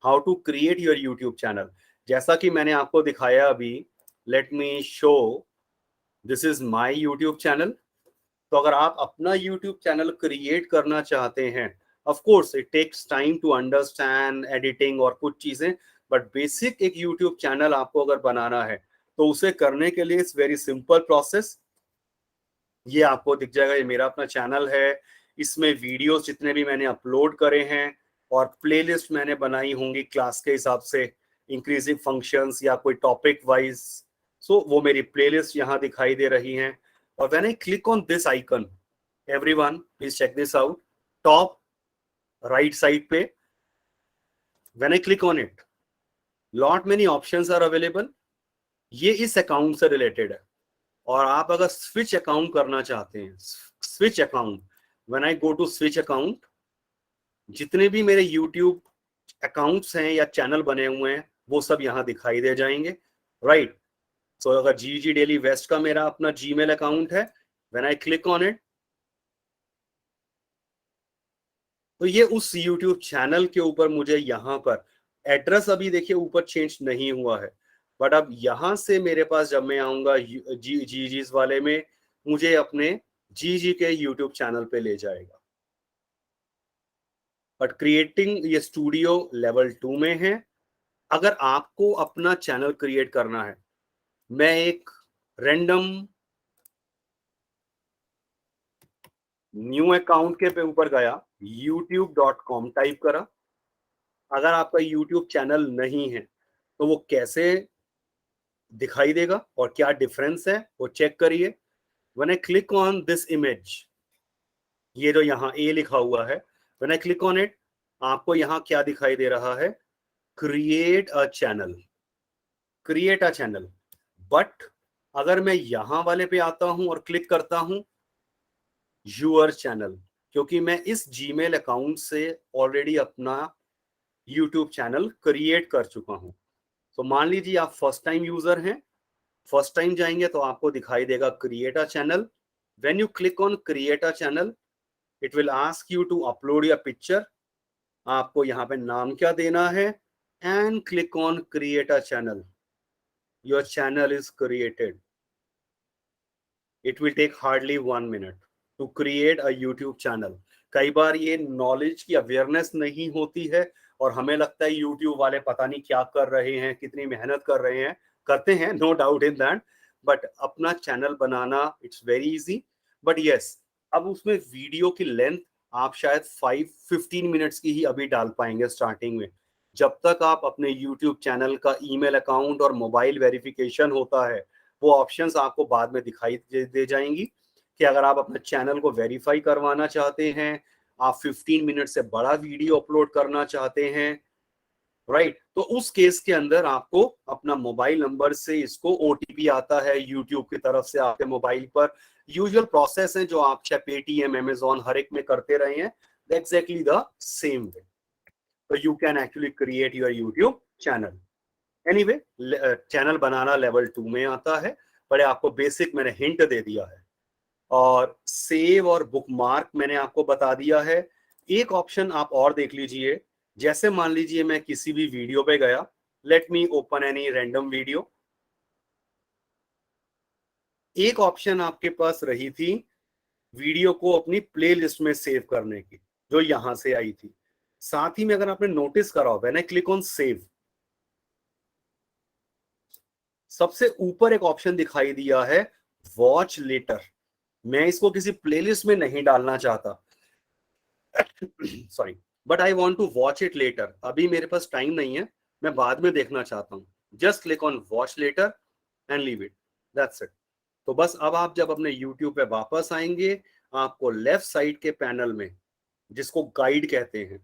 How to create your YouTube channel, जैसा कि मैंने आपको दिखाया अभी, let me show, this is my YouTube channel. तो अगर आप अपना यूट्यूब चैनल क्रिएट करना चाहते हैं, of course it takes time to understand editing और कुछ चीजें, बट बेसिक एक यूट्यूब चैनल आपको अगर बनाना है तो उसे करने के लिए इट्स वेरी सिंपल प्रोसेस। ये आपको दिख जाएगा, ये मेरा अपना चैनल है, इसमें वीडियोस जितने भी मैंने अपलोड करे हैं और प्लेलिस्ट मैंने बनाई होंगी क्लास के हिसाब से, इंक्रीजिंग फंक्शंस या कोई टॉपिक वाइज, सो वो मेरी प्लेलिस्ट यहाँ दिखाई दे रही हैं। और when I click on this icon, everyone please check this out, top right side पे, when I click on it, lot many options are available. ये इस अकाउंट से रिलेटेड है, और आप अगर स्विच अकाउंट करना चाहते हैं, switch account, when I go to switch account, जितने भी मेरे यूट्यूब अकाउंट्स हैं या चैनल बने हुए हैं वो सब यहाँ दिखाई दे जाएंगे, राइट। सो अगर GG डेली वेस्ट का मेरा अपना जीमेल अकाउंट है, when I click on it, तो ये उस YouTube चैनल के ऊपर मुझे यहाँ पर एड्रेस अभी देखिए ऊपर चेंज नहीं हुआ है, बट अब यहां से मेरे पास जब मैं आऊंगा GG's वाले में, मुझे अपने GG के YouTube चैनल पे ले जाएगा। बट क्रिएटिंग ये स्टूडियो लेवल 2 में है। अगर आपको अपना चैनल क्रिएट करना है, मैं एक रैंडम न्यू अकाउंट के पे ऊपर गया, youtube.com टाइप करा। अगर आपका YouTube चैनल नहीं है तो वो कैसे दिखाई देगा और क्या डिफरेंस है वो चेक करिए। When I click on this image, ये जो यहाँ A लिखा हुआ है, when I click on it, आपको यहाँ क्या दिखाई दे रहा है, create a channel, create a channel. But अगर मैं यहाँ वाले पे आता हूं और क्लिक करता हूं यूर चैनल, क्योंकि मैं इस जीमेल अकाउंट से ऑलरेडी अपना यूट्यूब चैनल क्रिएट कर चुका हूं। तो मान लीजिए आप फर्स्ट टाइम यूजर हैं, फर्स्ट टाइम जाएंगे तो आपको दिखाई देगा create a channel. When you click on create a channel, it will ask you to upload your picture. आपको यहाँ पे नाम क्या देना है, and click on create a channel, your channel is created. It will take hardly 1 minute to create a YouTube channel. कई बार ये नॉलेज की अवेयरनेस नहीं होती है और हमें लगता है यूट्यूब वाले पता नहीं क्या कर रहे हैं, कितनी मेहनत कर रहे हैं, करते हैं, no doubt in that, but अपना चैनल बनाना it's very easy. But yes, अब उसमें वीडियो की लेंथ आप शायद 5-15 मिनट्स की ही अभी डाल पाएंगे स्टार्टिंग में। जब तक आप अपने यूट्यूब चैनल का ईमेल अकाउंट और मोबाइल वेरिफिकेशन होता है, वो ऑप्शंस आपको बाद में दिखाई दे जाएंगी कि अगर आप अपने चैनल को वेरीफाई करवाना चाहते हैं, आप 15 मिनट से बड़ा वीडियो अपलोड करना चाहते हैं, राइट, तो उस केस के अंदर आपको अपना मोबाइल नंबर से इसको OTP आता है यूट्यूब की तरफ से आपके मोबाइल पर। यूजुअल प्रोसेस है जो आप चाहे पेटीएम, अमेजॉन, हर एक में करते रहे हैं, एग्जैक्टली द सेम वे। तो you can actually create your YouTube channel. Anyway, channel बनाना लेवल 2 में आता है, पर आपको बेसिक मैंने हिंट दे दिया है। और सेव और बुकमार्क मैंने आपको बता दिया है। एक ऑप्शन आप और देख लीजिए, जैसे मान लीजिए मैं किसी भी वीडियो पे गया, let me open any random video. एक ऑप्शन आपके पास रही थी वीडियो को अपनी प्लेलिस्ट में सेव करने की, जो यहां से आई थी। साथ ही में अगर आपने नोटिस करा, when I click on save, सबसे ऊपर एक ऑप्शन दिखाई दिया है वॉच लेटर। मैं इसको किसी प्लेलिस्ट में नहीं डालना चाहता, sorry, but I want to watch it later. अभी मेरे पास टाइम नहीं है, मैं बाद में देखना चाहता हूँ। Just click on watch later and leave it, that's it. तो बस अब आप जब अपने YouTube पे वापस आएंगे, आपको लेफ्ट साइड के पैनल में, जिसको गाइड कहते हैं,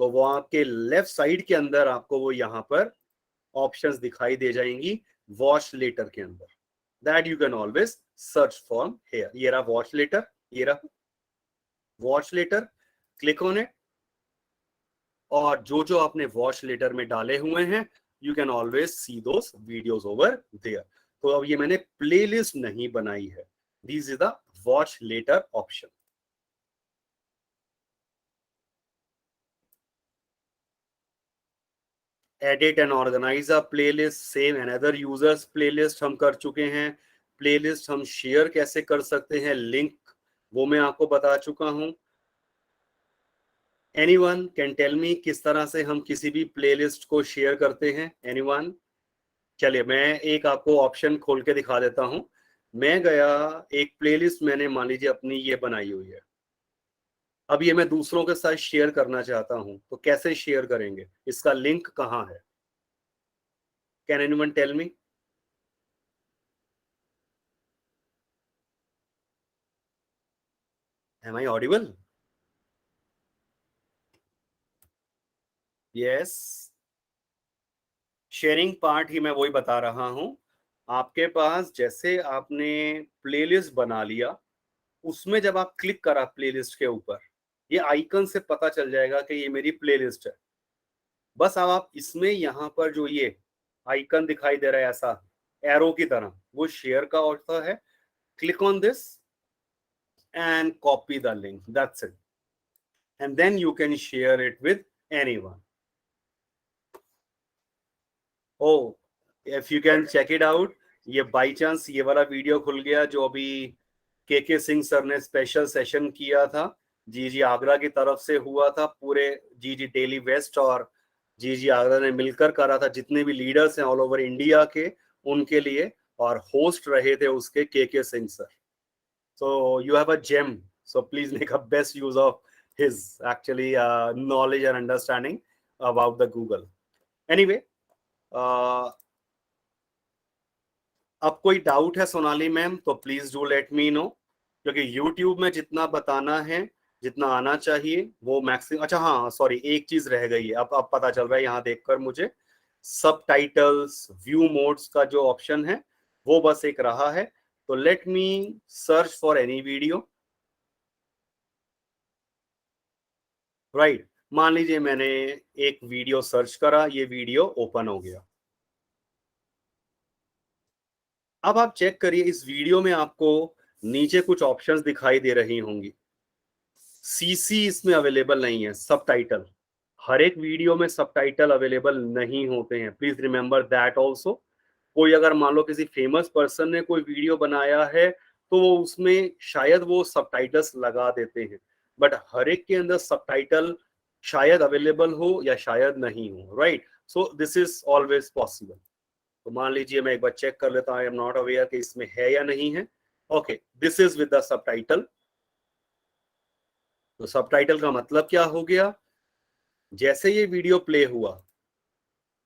तो वो आपके लेफ्ट साइड के अंदर आपको वो यहाँ पर ऑप्शंस दिखाई दे जाएंगी वॉच लेटर के अंदर, that you can always search for here. ये रहा वॉच लेटर, ये रहा watch later, click on it, और जो जो आपने वॉच लेटर में डाले हुए हैं, you can always see those videos over there. तो अब ये मैंने प्लेलिस्ट नहीं बनाई है, this is the watch later option. Edit and organize a playlist, save another user's playlist हम कर चुके हैं। प्लेलिस्ट हम शेयर कैसे कर सकते हैं, लिंक वो मैं आपको बता चुका हूं। एनीवन कैन टेल मी किस तरह से हम किसी भी प्लेलिस्ट को शेयर करते हैं, एनीवन? चलिए मैं एक आपको ऑप्शन खोल के दिखा देता हूं। मैं गया, एक प्लेलिस्ट मैंने मान लीजिए अपनी ये बनाई हुई है, अब ये मैं दूसरों के साथ शेयर करना चाहता हूं, तो कैसे शेयर करेंगे, इसका लिंक कहाँ है? Can anyone tell me? Am I audible? Yes, sharing part ही मैं वही बता रहा हूं। आपके पास जैसे आपने प्लेलिस्ट बना लिया, उसमें जब आप क्लिक करा प्लेलिस्ट के ऊपर, ये आइकन से पता चल जाएगा कि ये मेरी प्लेलिस्ट है। बस अब आप इसमें यहाँ पर जो ये आइकन दिखाई दे रहा है ऐसा एरो की तरह, वो शेयर का होता है. Click on this and copy the link. That's it. And then you can share it with anyone. Oh, if you can check it out, ये बाई चांस ये वाला वीडियो खुल गया जो अभी के सिंह सर ने स्पेशल सेशन किया था, जी आगरा की तरफ से हुआ था. पूरे जी डेली वेस्ट और जी आगरा ने मिलकर करा था, जितने भी लीडर्स हैं ऑल ओवर इंडिया के उनके लिए, और होस्ट रहे थे उसके के Singh sir. So you have a gem. So please make a best use of his actually knowledge and understanding about the Google. Anyway, अब कोई डाउट है सोनाली मैम तो please do let me know, क्योंकि YouTube में जितना बताना है, जितना आना चाहिए वो मैक्सिमम. अच्छा हाँ सॉरी, एक चीज रह गई है, अब पता चल रहा है यहाँ देखकर मुझे. सबटाइटल्स व्यू मोड्स का जो ऑप्शन है वो बस एक रहा है. तो let me search for any video. Right, मान लीजिए मैंने एक वीडियो सर्च करा, ये वीडियो ओपन हो गया. अब आप चेक करिए इस वीडियो में आपको नीचे कुछ ऑप्शंस दिखाई दे रही होंगी. सीसी इसमें अवेलेबल नहीं है, सबटाइटल. हर एक वीडियो में सबटाइटल अवेलेबल नहीं होते हैं, प्लीज रिमेंबर दैट ऑल्सो. कोई अगर मान लो किसी फेमस पर्सन ने कोई वीडियो बनाया है तो वो उसमें शायद वो सबटाइटल्स लगा देते हैं, बट हर एक के अंदर सबटाइटल शायद अवेलेबल हो या शायद नहीं हो. Right, so this is always possible. तो मान लीजिए मैं एक बार चेक कर लेता हूं, आई एम नॉट अवेयर कि इसमें है या नहीं है. Okay, this is with the subtitle. तो सबटाइटल का मतलब क्या हो गया, जैसे ये वीडियो प्ले हुआ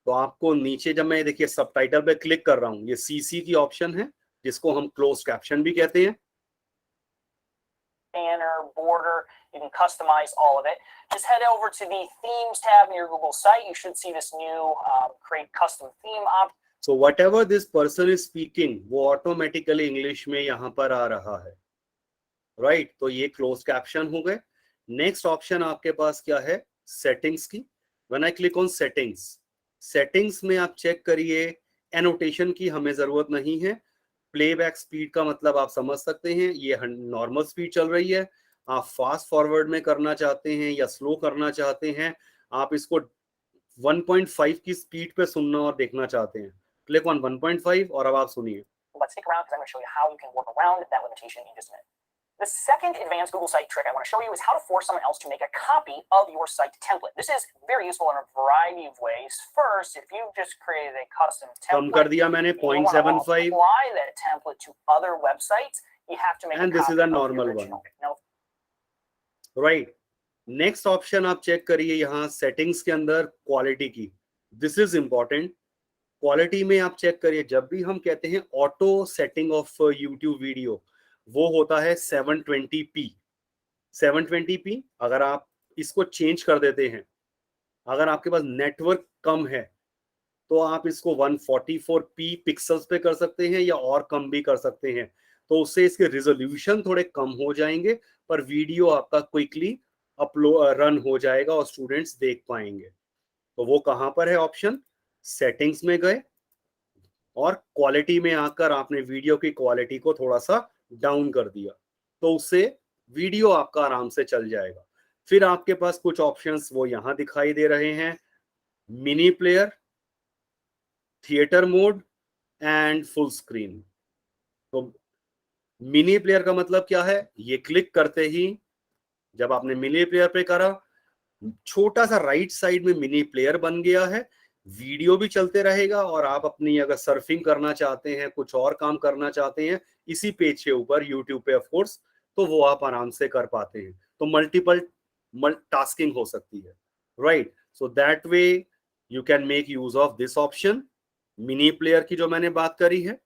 तो आपको नीचे, जब मैं देखिए सबटाइटल पे क्लिक कर रहा हूं, ये सीसी की ऑप्शन है जिसको हम क्लोज कैप्शन भी कहते हैं. banner, border, you can customize all of it. Just head over to the themes tab in your Google site. You should see this new create custom theme option. So whatever this person is speaking, वो ऑटोमेटिकली इंग्लिश में यहाँ पर आ रहा है. राइट, तो ये क्लोज कैप्शन हो गए. नेक्स्ट ऑप्शन आपके पास क्या है, सेटिंग्स की. When I click on settings में आप चेक करिए, एनोटेशन की हमें जरूरत नहीं है. प्लेबैक स्पीड का मतलब आप समझ सकते हैं, ये नॉर्मल स्पीड चल रही है. आप फास्ट फॉरवर्ड में करना चाहते हैं या स्लो करना चाहते हैं, आप इसको 1.5 की स्पीड पे सुनना और देखना चाहते हैं, क्लिक ऑन 1.5 और अब आप सुनिए. But stick around because I'm going to show you how you can work around that limitation in just a minute. The second advanced Google site trick I want to show you is how to force someone else to make a copy of your site template. This is very useful in a variety of ways. First, if you just created a custom template, कम कर दिया मैंने you want to 0.75, apply that template to other websites, you have to make and a this copy is a of the normal original. one. Now, right. Next option आप चेक करिए यहाँ सेटिंग्स के अंदर क्वालिटी की. This is important. क्वालिटी में आप चेक करिए, जब भी हम कहते हैं auto setting of YouTube video, वो होता है 720p. 720p अगर आप इसको चेंज कर देते हैं, अगर आपके पास नेटवर्क कम है तो आप इसको 144p पिक्सल्स पे कर सकते हैं या और कम भी कर सकते हैं. तो उससे इसके रिजोल्यूशन थोड़े कम हो जाएंगे, पर वीडियो आपका क्विकली अपलोड रन हो जाएगा और स्टूडेंट्स देख पाएंगे. तो वो कहां पर है ऑप्शन, सेटिंग्स में गए और क्वालिटी में आकर आपने वीडियो की क्वालिटी को थोड़ा सा डाउन कर दिया, तो उससे वीडियो आपका आराम से चल जाएगा. फिर आपके पास कुछ ऑप्शंस वो यहां दिखाई दे रहे हैं, mini player, theatre mode and full screen. तो मिनी प्लेयर का मतलब क्या है, ये क्लिक करते ही जब आपने मिनी प्लेयर पे करा, छोटा सा राइट साइड में मिनी प्लेयर बन गया है, वीडियो भी चलते रहेगा और आप अपनी अगर सर्फिंग करना चाहते हैं, कुछ और काम करना चाहते हैं इसी पेज के ऊपर यूट्यूब पे ऑफ कोर्स, तो वो आप आराम से कर पाते हैं. तो मल्टीपल टास्किंग हो सकती है. Right, so that way you can make use of this option. Mini player की जो मैंने बात करी है.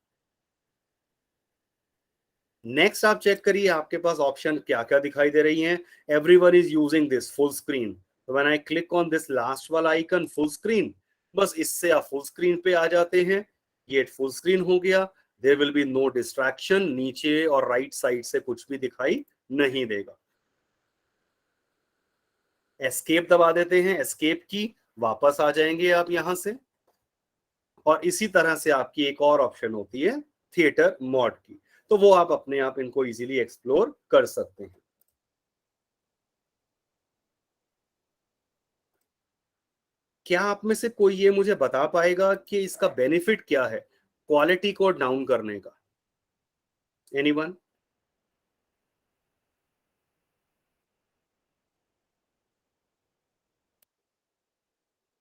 नेक्स्ट आप चेक करिए आपके पास ऑप्शन क्या क्या दिखाई दे रही हैं. Everyone is using this full screen. When I click on this last वाला आइकन फुल स्क्रीन, बस इससे आप फुल स्क्रीन पे आ जाते हैं. ये फुल स्क्रीन हो गया. There will be no distraction, नीचे और राइट साइड से कुछ भी दिखाई नहीं देगा. एस्केप दबा देते हैं. एस्केप की वापस आ जाएंगे आप यहां से, और इसी तरह से आपकी एक और ऑप्शन होती है थिएटर मोड की, तो वो आप अपने आप इनको इजीली एक्सप्लोर कर सकते हैं। क्या आप में से कोई ये मुझे बता पाएगा कि इसका बेनिफिट क्या है क्वालिटी को डाउन करने का? एनीवन?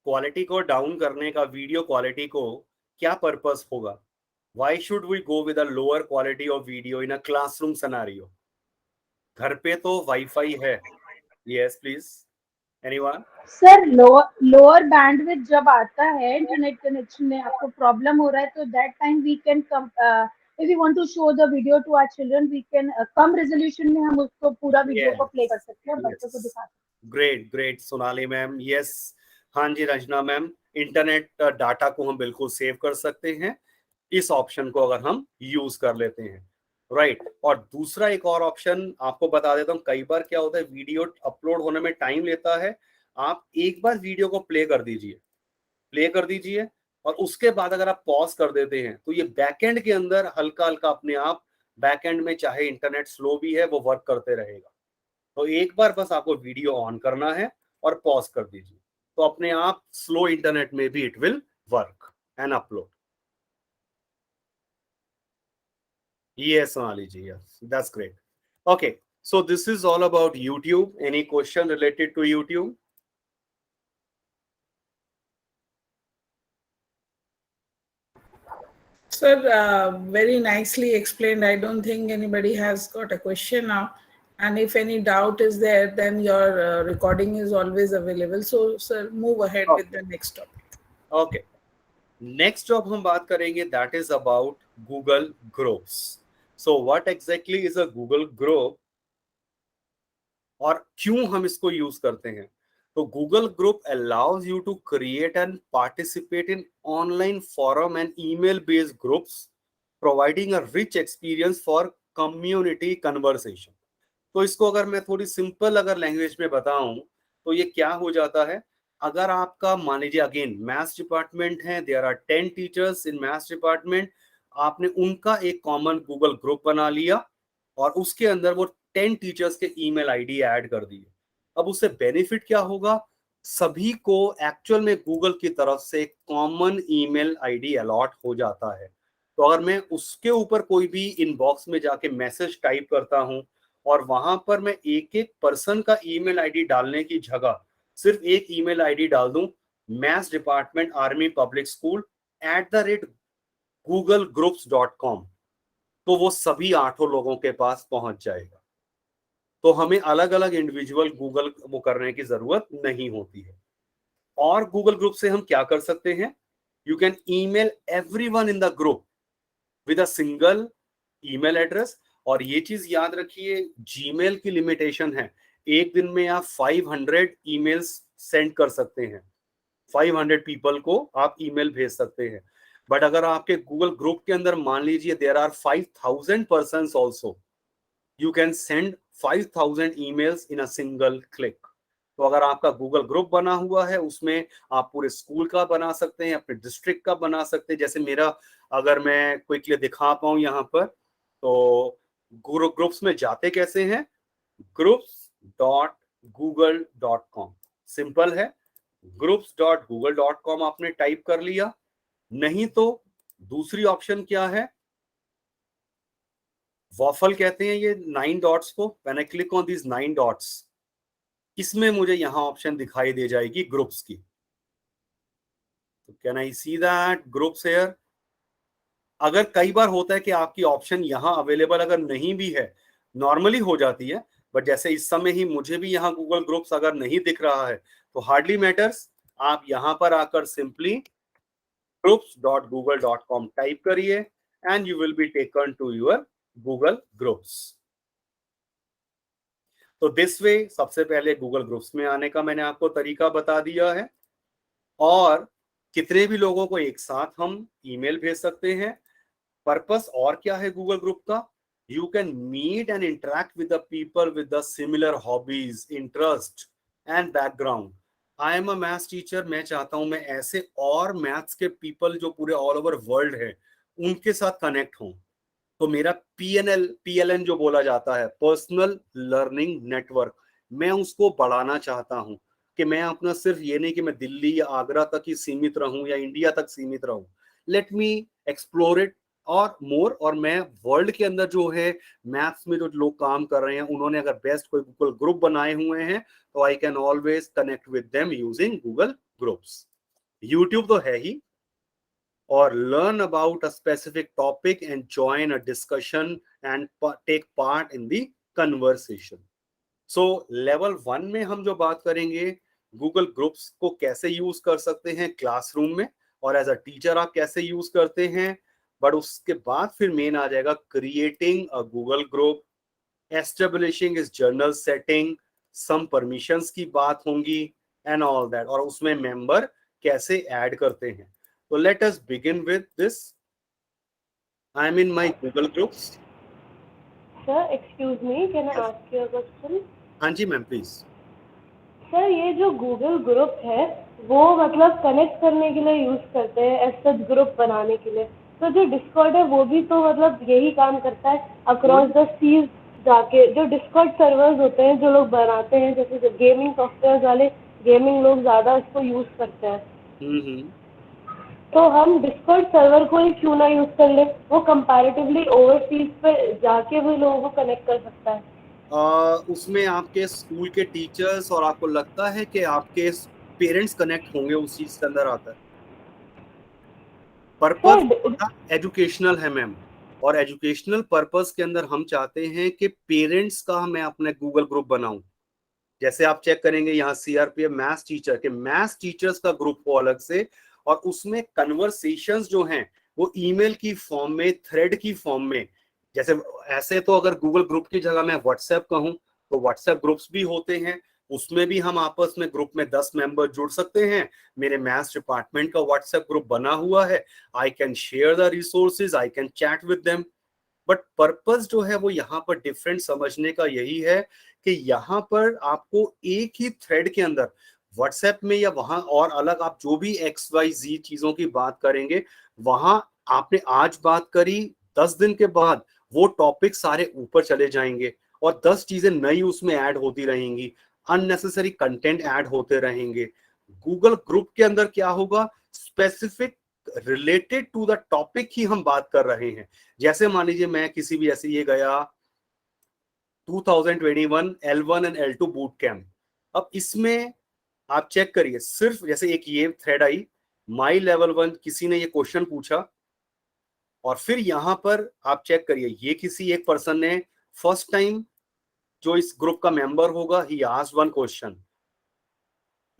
क्वालिटी को डाउन करने का, वीडियो क्वालिटी को क्या पर्पस होगा? Why should we go with a lower quality of video in a classroom scenario? घर पे तो वाईफाई है। Yes, please. Anyone? Sir lower bandwidth जब आता है इंटरनेट कनेक्शन में, आपको प्रॉब्लम हो रहा है, तो दैट टाइम वी कैन कम, if we want to show the video to our children, we can कम रेजोल्यूशन में हम उसको पूरा वीडियो को प्ले कर सकते हैं और बच्चों को Yes. दिखा सकते great great Sonali ma'am, yes. हाँ जी रंजना मैम, इंटरनेट डाटा को हम बिल्कुल सेव कर सकते हैं इस ऑप्शन को अगर हम यूज कर लेते हैं, राइट। और दूसरा एक और ऑप्शन आपको बता देता हूँ, कई बार क्या होता है वीडियो अपलोड होने में टाइम लेता है, आप एक बार वीडियो को प्ले कर दीजिए और उसके बाद अगर आप पॉज कर देते हैं तो ये बैकएंड के अंदर हल्का हल्का अपने आप बैकएंड में, चाहे इंटरनेट स्लो भी है, वो वर्क करते रहेगा। तो एक बार बस आपको वीडियो ऑन करना है और पॉज कर दीजिए, तो अपने आप स्लो इंटरनेट में भी it will work and upload. Yes, Sonali ji, yes, that's great. Okay, so this is all about YouTube. Any question related to YouTube? Sir, very nicely explained. I don't think anybody has got a question now. And if any doubt is there, then your recording is always available. So, sir, move ahead with the next topic. Okay. Next जो अब हम बात करेंगे, that is about Google Groups. So what exactly is a Google Group और क्यों हम इसको यूज करते हैं? तो Google Group allows you to create and participate in online forum and email-based groups, providing a rich experience for community conversation. तो इसको अगर मैं थोड़ी सिंपल अगर लैंग्वेज में बताऊं तो ये क्या हो जाता है, अगर आपका मान लीजिए अगेन मैथ्स डिपार्टमेंट है, there are 10 teachers in maths department, आपने उनका एक कॉमन गूगल ग्रुप बना लिया और उसके अंदर वो 10 टीचर्स के ईमेल आईडी ऐड कर दिए। अब उससे बेनिफिट क्या होगा, सभी को एक्चुअल में गूगल की तरफ से कॉमन ईमेल आईडी अलॉट हो जाता है। तो अगर मैं उसके ऊपर कोई भी इनबॉक्स में जाके मैसेज टाइप करता हूं और वहां पर मैं एक एक पर्सन का ईमेल आईडी डालने की जगह सिर्फ एक ईमेल आईडी डाल दूं, maths department army public school @googlegroups.com, तो वो सभी 8 लोगों के पास पहुंच जाएगा। तो हमें अलग अलग इंडिविजुअल गूगल वो करने की जरूरत नहीं होती है। और गूगल ग्रुप से हम क्या कर सकते हैं, you can email everyone in the group with a single email address. और ये चीज याद रखिए, जीमेल की लिमिटेशन है, एक दिन में आप 500 ईमेल्स सेंड कर सकते हैं, 500 पीपल को आप ईमेल भेज सकते हैं। बट अगर आपके गूगल ग्रुप के अंदर मान लीजिए there are 5000 persons also, you can send 5000 emails in a single click. तो अगर आपका गूगल ग्रुप बना हुआ है, उसमें आप पूरे स्कूल का बना सकते हैं, अपने डिस्ट्रिक्ट का बना सकते हैं। जैसे मेरा, अगर मैं क्विकली दिखा पाऊं यहाँ पर, तो ग्रुप्स में जाते कैसे हैं, groups.google.com, सिंपल है, groups.google.com आपने टाइप कर लिया। नहीं तो दूसरी ऑप्शन क्या है, वॉफल कहते हैं ये 9 डॉट्स को, when I click on this 9 dots, इसमें मुझे यहां ऑप्शन दिखाई दे जाएगी ग्रुप्स की। तो can I see that groups here? अगर कई बार होता है कि आपकी ऑप्शन यहां अवेलेबल अगर नहीं भी है, नॉर्मली हो जाती है, बट जैसे इस समय ही मुझे भी यहां गूगल ग्रुप्स अगर नहीं दिख रहा है तो हार्डली मैटर्स, आप यहां पर आकर सिंपली groups.google.com टाइप करिए and you will be taken to your Google groups. So this way सबसे पहले गूगल ग्रुप्स में आने का मैंने आपको तरीका बता दिया है, और कितने भी लोगों को एक साथ हम ईमेल भेज सकते हैं। पर्पस और क्या है गूगल ग्रुप का, you can meet and interact with the people with the similar hobbies, interest and background. I am a maths teacher, मैं चाहता हूं मैं ऐसे और मैथ्स के पीपल जो पूरे ऑल ओवर वर्ल्ड है उनके साथ कनेक्ट हूं। तो मेरा PLN जो बोला जाता है, पर्सनल लर्निंग नेटवर्क, मैं उसको बढ़ाना चाहता हूं कि मैं अपना सिर्फ ये नहीं कि मैं दिल्ली या आगरा तक ही सीमित रहूं या इंडिया तक सीमित रहूं। लेट मी एक्सप्लोर इट और मोर, और मैं वर्ल्ड के अंदर जो है मैथ्स में जो लोग काम कर रहे हैं उन्होंने अगर बेस्ट कोई गूगल ग्रुप बनाए हुए हैं तो I can always connect with them using Google groups. YouTube तो है ही, or learn about a specific topic and join a discussion and take part in the conversation. So level 1 में हम जो बात करेंगे गूगल ग्रुप्स को कैसे यूज कर सकते हैं क्लासरूम में, और एज अ टीचर आप कैसे यूज करते हैं। बट उसके बाद फिर मेन आ जाएगा creating a Google group, establishing इस जर्नल सेटिंग, सम परमिशंस की बात होंगी एंड ऑल दैट, और उसमें मेंबर कैसे ऐड करते हैं। So let us begin with this. I am in my Google groups. Sir, excuse me, can I ask you a question? हाँ जी मैम प्लीज। सर, ये जो गूगल ग्रुप है वो मतलब कनेक्ट करने के लिए यूज करते हैं, एज सच ग्रुप बनाने के लिए। तो जो डिस्कॉर्ड है वो भी तो मतलब यही काम करता है अक्रॉस द सीज जाके। जो डिस्कॉर्ड सर्वर्स होते हैं जो लोग बनाते हैं, जैसे जो गेमिंग सॉफ्टवेयर वाले गेमिंग लोग ज्यादा इसको यूज करते हैं। तो हम डिस्कॉर्ड सर्वर को ही क्यों ना यूज कर ले, वो कंपैरेटिवली ओवरसीज पे जाके भी लोगों को कनेक्ट कर सकता है। उसमें आपके स्कूल के टीचर्स और आपको लगता है कि आपके पेरेंट्स कनेक्ट होंगे उस चीज के अंदर आता है। पर्पस एजुकेशनल है मैम, और एजुकेशनल पर्पस के अंदर हम चाहते हैं कि पेरेंट्स का मैं अपने गूगल ग्रुप बनाऊं। जैसे आप चेक करेंगे यहाँ CRPF मैथ्स टीचर के मैथ्स टीचर्स का ग्रुप हो अलग से, और उसमें कन्वर्सेशंस जो हैं वो ईमेल की फॉर्म में, थ्रेड की फॉर्म में। जैसे ऐसे तो अगर गूगल ग्रुप की जगह मैं व्हाट्सएप कहूँ तो व्हाट्सएप ग्रुप्स भी होते हैं, उसमें भी हम आपस में ग्रुप में 10 मेंबर जुड़ सकते हैं। मेरे मैथ्स डिपार्टमेंट का व्हाट्सएप ग्रुप बना हुआ है, I can share the resources, I can chat with them. But purpose जो है वो यहाँ पर डिफरेंट समझने का यही है कि यहाँ पर आपको एक ही थ्रेड के अंदर व्हाट्सएप में या वहां और अलग आप जो भी XYZ चीजों की बात करेंगे, वहां आपने आज बात करी, 10 दिन के बाद वो टॉपिक सारे ऊपर चले जाएंगे और 10 चीजें नई उसमें ऐड होती रहेंगी, अननेसेसरी कंटेंट ऐड होते रहेंगे। गूगल ग्रुप के अंदर क्या होगा, specific related to the topic ही हम बात कर रहे हैं। जैसे मान लीजिए मैं किसी भी ऐसे ये गया 2021 L1 and L2 boot camp, अब इसमें आप चेक करिए, सिर्फ जैसे एक ये थ्रेड आई, माई लेवल 1 किसी ने ये क्वेश्चन पूछा, और फिर यहां पर आप चेक करिए ये किसी एक पर्सन ने फर्स्ट टाइम जो इस ग्रुप का मेंबर होगा, ही आस्क्ड वन क्वेश्चन।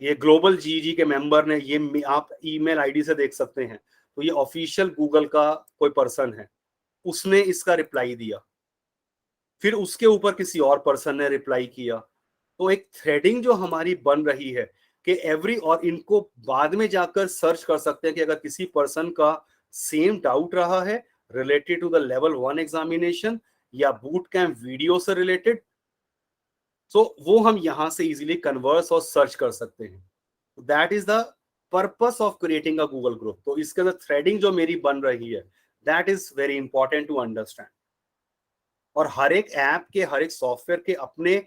ये ग्लोबल GG के मेंबर ने, ये आप ईमेल आईडी से देख सकते हैं, तो ये ऑफिशियल गूगल का कोई पर्सन है, उसने इसका रिप्लाई दिया, फिर उसके ऊपर किसी और पर्सन ने रिप्लाई किया। तो एक थ्रेडिंग जो हमारी बन रही है कि एवरी, और इनको बाद में जाकर सर्च कर सकते हैं कि अगर किसी पर्सन का सेम डाउट रहा है related to the level 1 examination या बूट कैंप वीडियो से रिलेटेड, तो वो हम यहां से इजीली कन्वर्स और सर्च कर सकते हैं। That is the purpose of creating a Google group. तो इसके अंदर थ्रेडिंग जो मेरी बन रही है, that is very important to understand. और हर एक ऐप के, हर एक सॉफ्टवेयर के अपने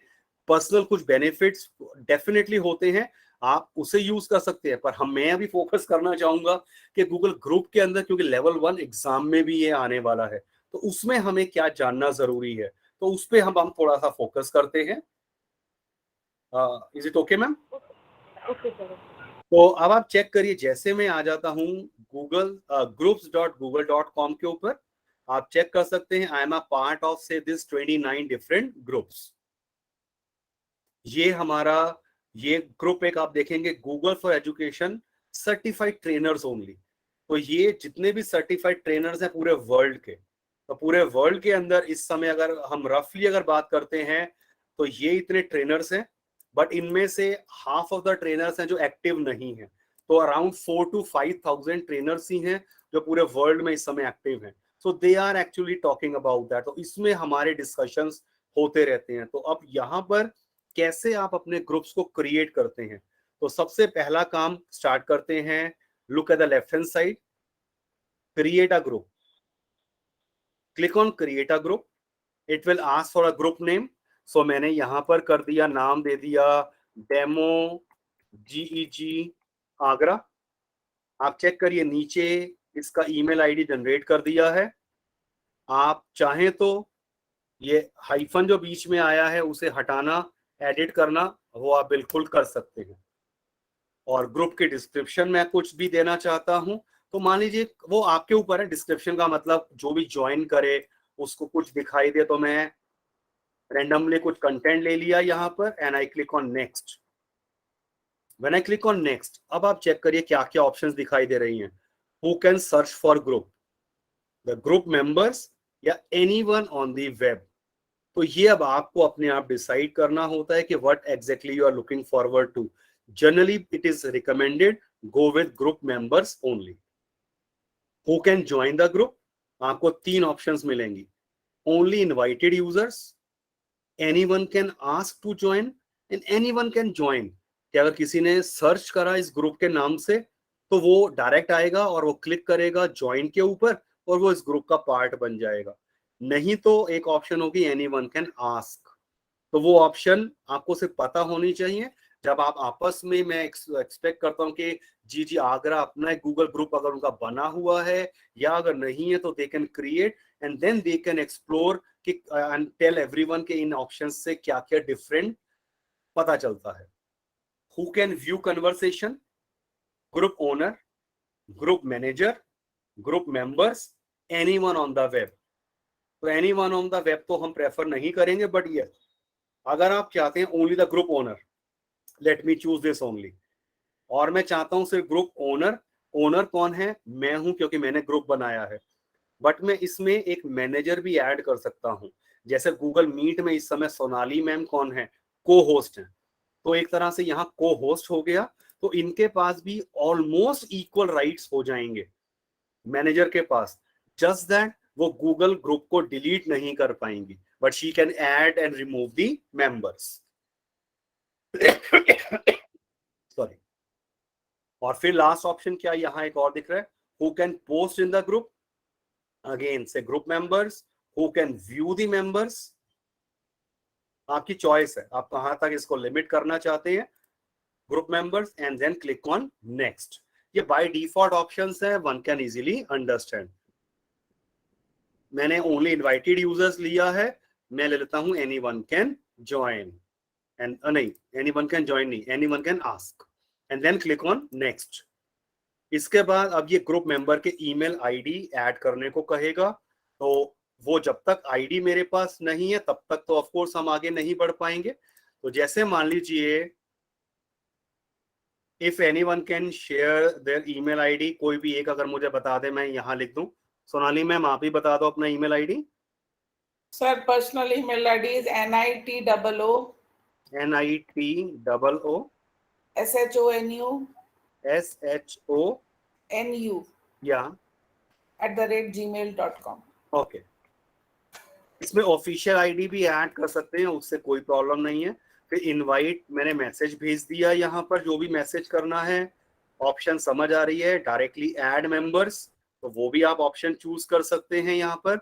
पर्सनल कुछ बेनिफिट्स डेफिनेटली होते हैं, आप उसे यूज कर सकते हैं। पर मैं अभी फोकस करना चाहूंगा कि गूगल ग्रुप के अंदर, क्योंकि लेवल 1 एग्जाम में भी ये आने वाला है, तो उसमें हमें क्या जानना जरूरी है, तो उस पर हम थोड़ा सा फोकस करते हैं। Is it okay ma'am? Okay sir. तो अब आप चेक करिए, जैसे मैं आ जाता हूँ गूगल groups.google.com के ऊपर, आप चेक कर सकते हैं आई एम अ पार्ट ऑफ से दिस 29 डिफरेंट ग्रुप्स। ये हमारा ये ग्रुप एक आप देखेंगे, Google for education certified trainers only. तो ये जितने भी सर्टिफाइड ट्रेनर्स हैं पूरे वर्ल्ड के, तो पूरे वर्ल्ड के अंदर इस समय अगर हम रफली अगर बात करते हैं तो ये इतने ट्रेनर्स हैं, बट इनमें से हाफ ऑफ द ट्रेनर्स हैं जो एक्टिव नहीं है। तो अराउंड 4 to 5,000 ट्रेनर्स ही हैं जो पूरे वर्ल्ड में इस समय एक्टिव हैं। So they are actually talking about that. तो इसमें हमारे डिस्कशंस होते रहते हैं। तो अब यहाँ पर कैसे आप अपने ग्रुप्स को क्रिएट करते हैं, तो सबसे पहला काम स्टार्ट करते हैं. Look at the left hand side, create a group. Click on create a group. It will ask for a group name. So मैंने यहां पर कर दिया, नाम दे दिया डेमो GEG आगरा. आप चेक करिए नीचे इसका ईमेल आईडी जनरेट कर दिया है. आप चाहें तो ये हाइफन जो बीच में आया है उसे हटाना, एडिट करना, वो आप बिल्कुल कर सकते हैं. और ग्रुप के डिस्क्रिप्शन में कुछ भी देना चाहता हूं तो मान लीजिए वो आपके ऊपर है. डिस्क्रिप्शन का मतलब जो भी ज्वाइन करे उसको कुछ दिखाई दे. तो मैं रैंडमली कुछ कंटेंट ले लिया यहाँ पर and I click on next. When I click on next, अब आप चेक करिए क्या क्या ऑप्शंस दिखाई दे रही हैं. Who can search for group, the group members, या एनीवन ऑन द वेब. तो ये अब आपको अपने आप डिसाइड करना होता है कि what exactly you are looking forward to. Generally it is recommended go with group members only. Who can join the group, आपको 3 ऑप्शंस मिलेंगी. Only invited users, anyone can ask to join, and anyone can join. कि अगर किसी ने सर्च करा इस ग्रुप के नाम से तो वो डायरेक्ट आएगा और वो क्लिक करेगा ज्वाइन के ऊपर और वो इस ग्रुप का पार्ट बन जाएगा. नहीं तो एक ऑप्शन होगी एनीवन कैन आस्क. तो वो ऑप्शन आपको सिर्फ पता होनी चाहिए. जब आप आपस में, मैं एक्सपेक्ट करता हूँ कि जी आगरा अपना एक गूगल ग्रुप अगर उनका बना हुआ है या अगर नहीं है तो they can create and then they can explore and tell everyone के इन ऑप्शंस से क्या क्या डिफरेंट पता चलता है. Who can view conversation, group owner, group manager, group members, anyone on the web. तो एनीवन ऑन द वेब तो हम प्रेफर नहीं करेंगे, बट ये अगर आप चाहते हैं only the group owner, let me choose this only. और मैं चाहता हूं सिर्फ ग्रुप ओनर. ओनर कौन है? मैं हूं, क्योंकि मैंने ग्रुप बनाया है. बट मैं इसमें एक मैनेजर भी ऐड कर सकता हूं. जैसे गूगल मीट में इस समय सोनाली मैम कौन है? को होस्ट है. तो एक तरह से यहाँ को होस्ट हो गया. तो इनके पास भी ऑलमोस्ट इक्वल राइट्स हो जाएंगे मैनेजर के पास. जस्ट दैट वो गूगल ग्रुप को डिलीट नहीं कर पाएंगी, but she can add and remove the members. Sorry. और फिर लास्ट ऑप्शन क्या यहाँ एक और दिख रहा है, who can post in the group. Again से group members, who can view the members. आपकी चॉइस है, आप कहां तक इसको लिमिट करना चाहते हैं. Group members and then click on next. ये बाय डिफॉल्ट ऑप्शंस है, वन कैन इजीली अंडरस्टैंड. मैंने ओनली इनवाइटेड यूजर्स लिया है. मैं ले लेता हूं एनीवन कैन ज्वाइन एंड नहीं, एनीवन कैन ज्वाइन नहीं, anyone can ask and then click on next. इसके बाद अब ये ग्रुप मेंबर के ईमेल आईडी ऐड करने को कहेगा. तो वो जब तक आईडी मेरे पास नहीं है तब तक तो ऑफ कोर्स हम आगे नहीं बढ़ पाएंगे. तो जैसे मान लीजिए if anyone can share their email ID, कोई भी एक अगर मुझे बता दे, मैं यहाँ लिख दूं. सोनाली मैम आप ही बता दो अपना email ID. Sir, personal email ID is NITOO NITOO SHONU SHONU या @gmail.com. ओके. इसमें ऑफिशियल आईडी भी ऐड कर सकते हैं, उससे कोई प्रॉब्लम नहीं है. फिर इनवाइट, मैंने मैसेज भेज दिया यहाँ पर जो भी मैसेज करना है. ऑप्शन समझ आ रही है, डायरेक्टली ऐड मेंबर्स, तो वो भी आप ऑप्शन चूज कर सकते हैं यहाँ पर.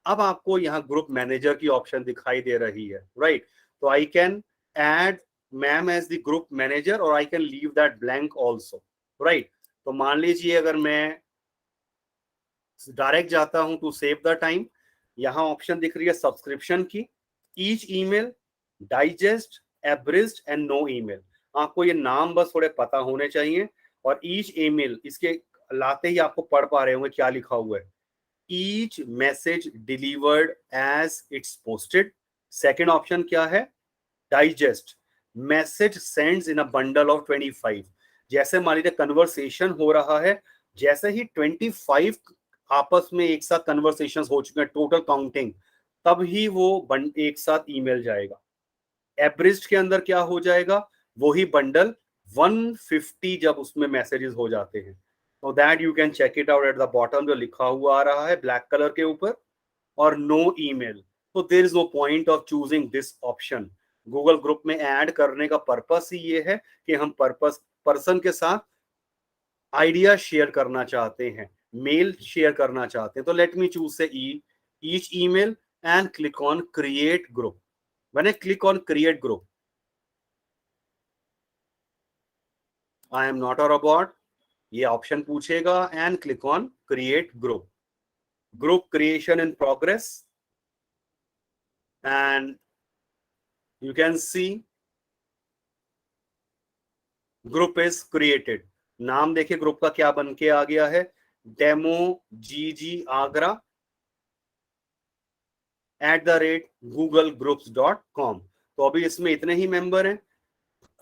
अब आपको यहाँ ग्रुप मैनेजर की ऑप्शन दिखाई दे रही है, राइट. तो I can add ma'am as the group manager और I can leave that blank also, right. तो मान लीजिए अगर मैं डायरेक्ट जाता हूं टू सेव द टाइम, यहाँ ऑप्शन दिख रही है सब्सक्रिप्शन की. Each email, digest, abridged and no email. आपको ये नाम बस थोड़े पता होने चाहिए. और ईच ईमेल, इसके लाते ही आपको पढ़ पा रहे होंगे क्या लिखा हुआ है. Each message delivered as it's posted. Second option क्या है? Digest, message sends in a bundle of 25. जैसे मान लीजिए कन्वर्सेशन हो रहा है, जैसे ही 25 आपस में एक साथ कन्वर्सेशन हो चुके हैं, टोटल काउंटिंग, तब ही वो एक साथ ईमेल जाएगा. एब्रिज्ड के अंदर क्या हो जाएगा? वही बंडल 150 जब उसमें मैसेजेस हो जाते हैं. तो that you can check it out at the bottom, जो लिखा हुआ आ रहा है ब्लैक कलर के ऊपर, और नो ईमेल. तो there is no point of choosing this option. Google group में ऐड करने का पर्पस ही ये है कि हम पर्सन के साथ आइडिया शेयर करना चाहते हैं, मेल शेयर करना चाहते हैं। तो लेट मी चूज से each email and click on create group. When I click on create group, I am not a robot, ये ऑप्शन पूछेगा and click on create group. Group creation in progress and you can see group is created। नाम देखिए ग्रुप का क्या बन के आ गया है, डेमो जीजी आगरा @googlegroups.com। तो अभी इसमें इतने ही मेंबर हैं।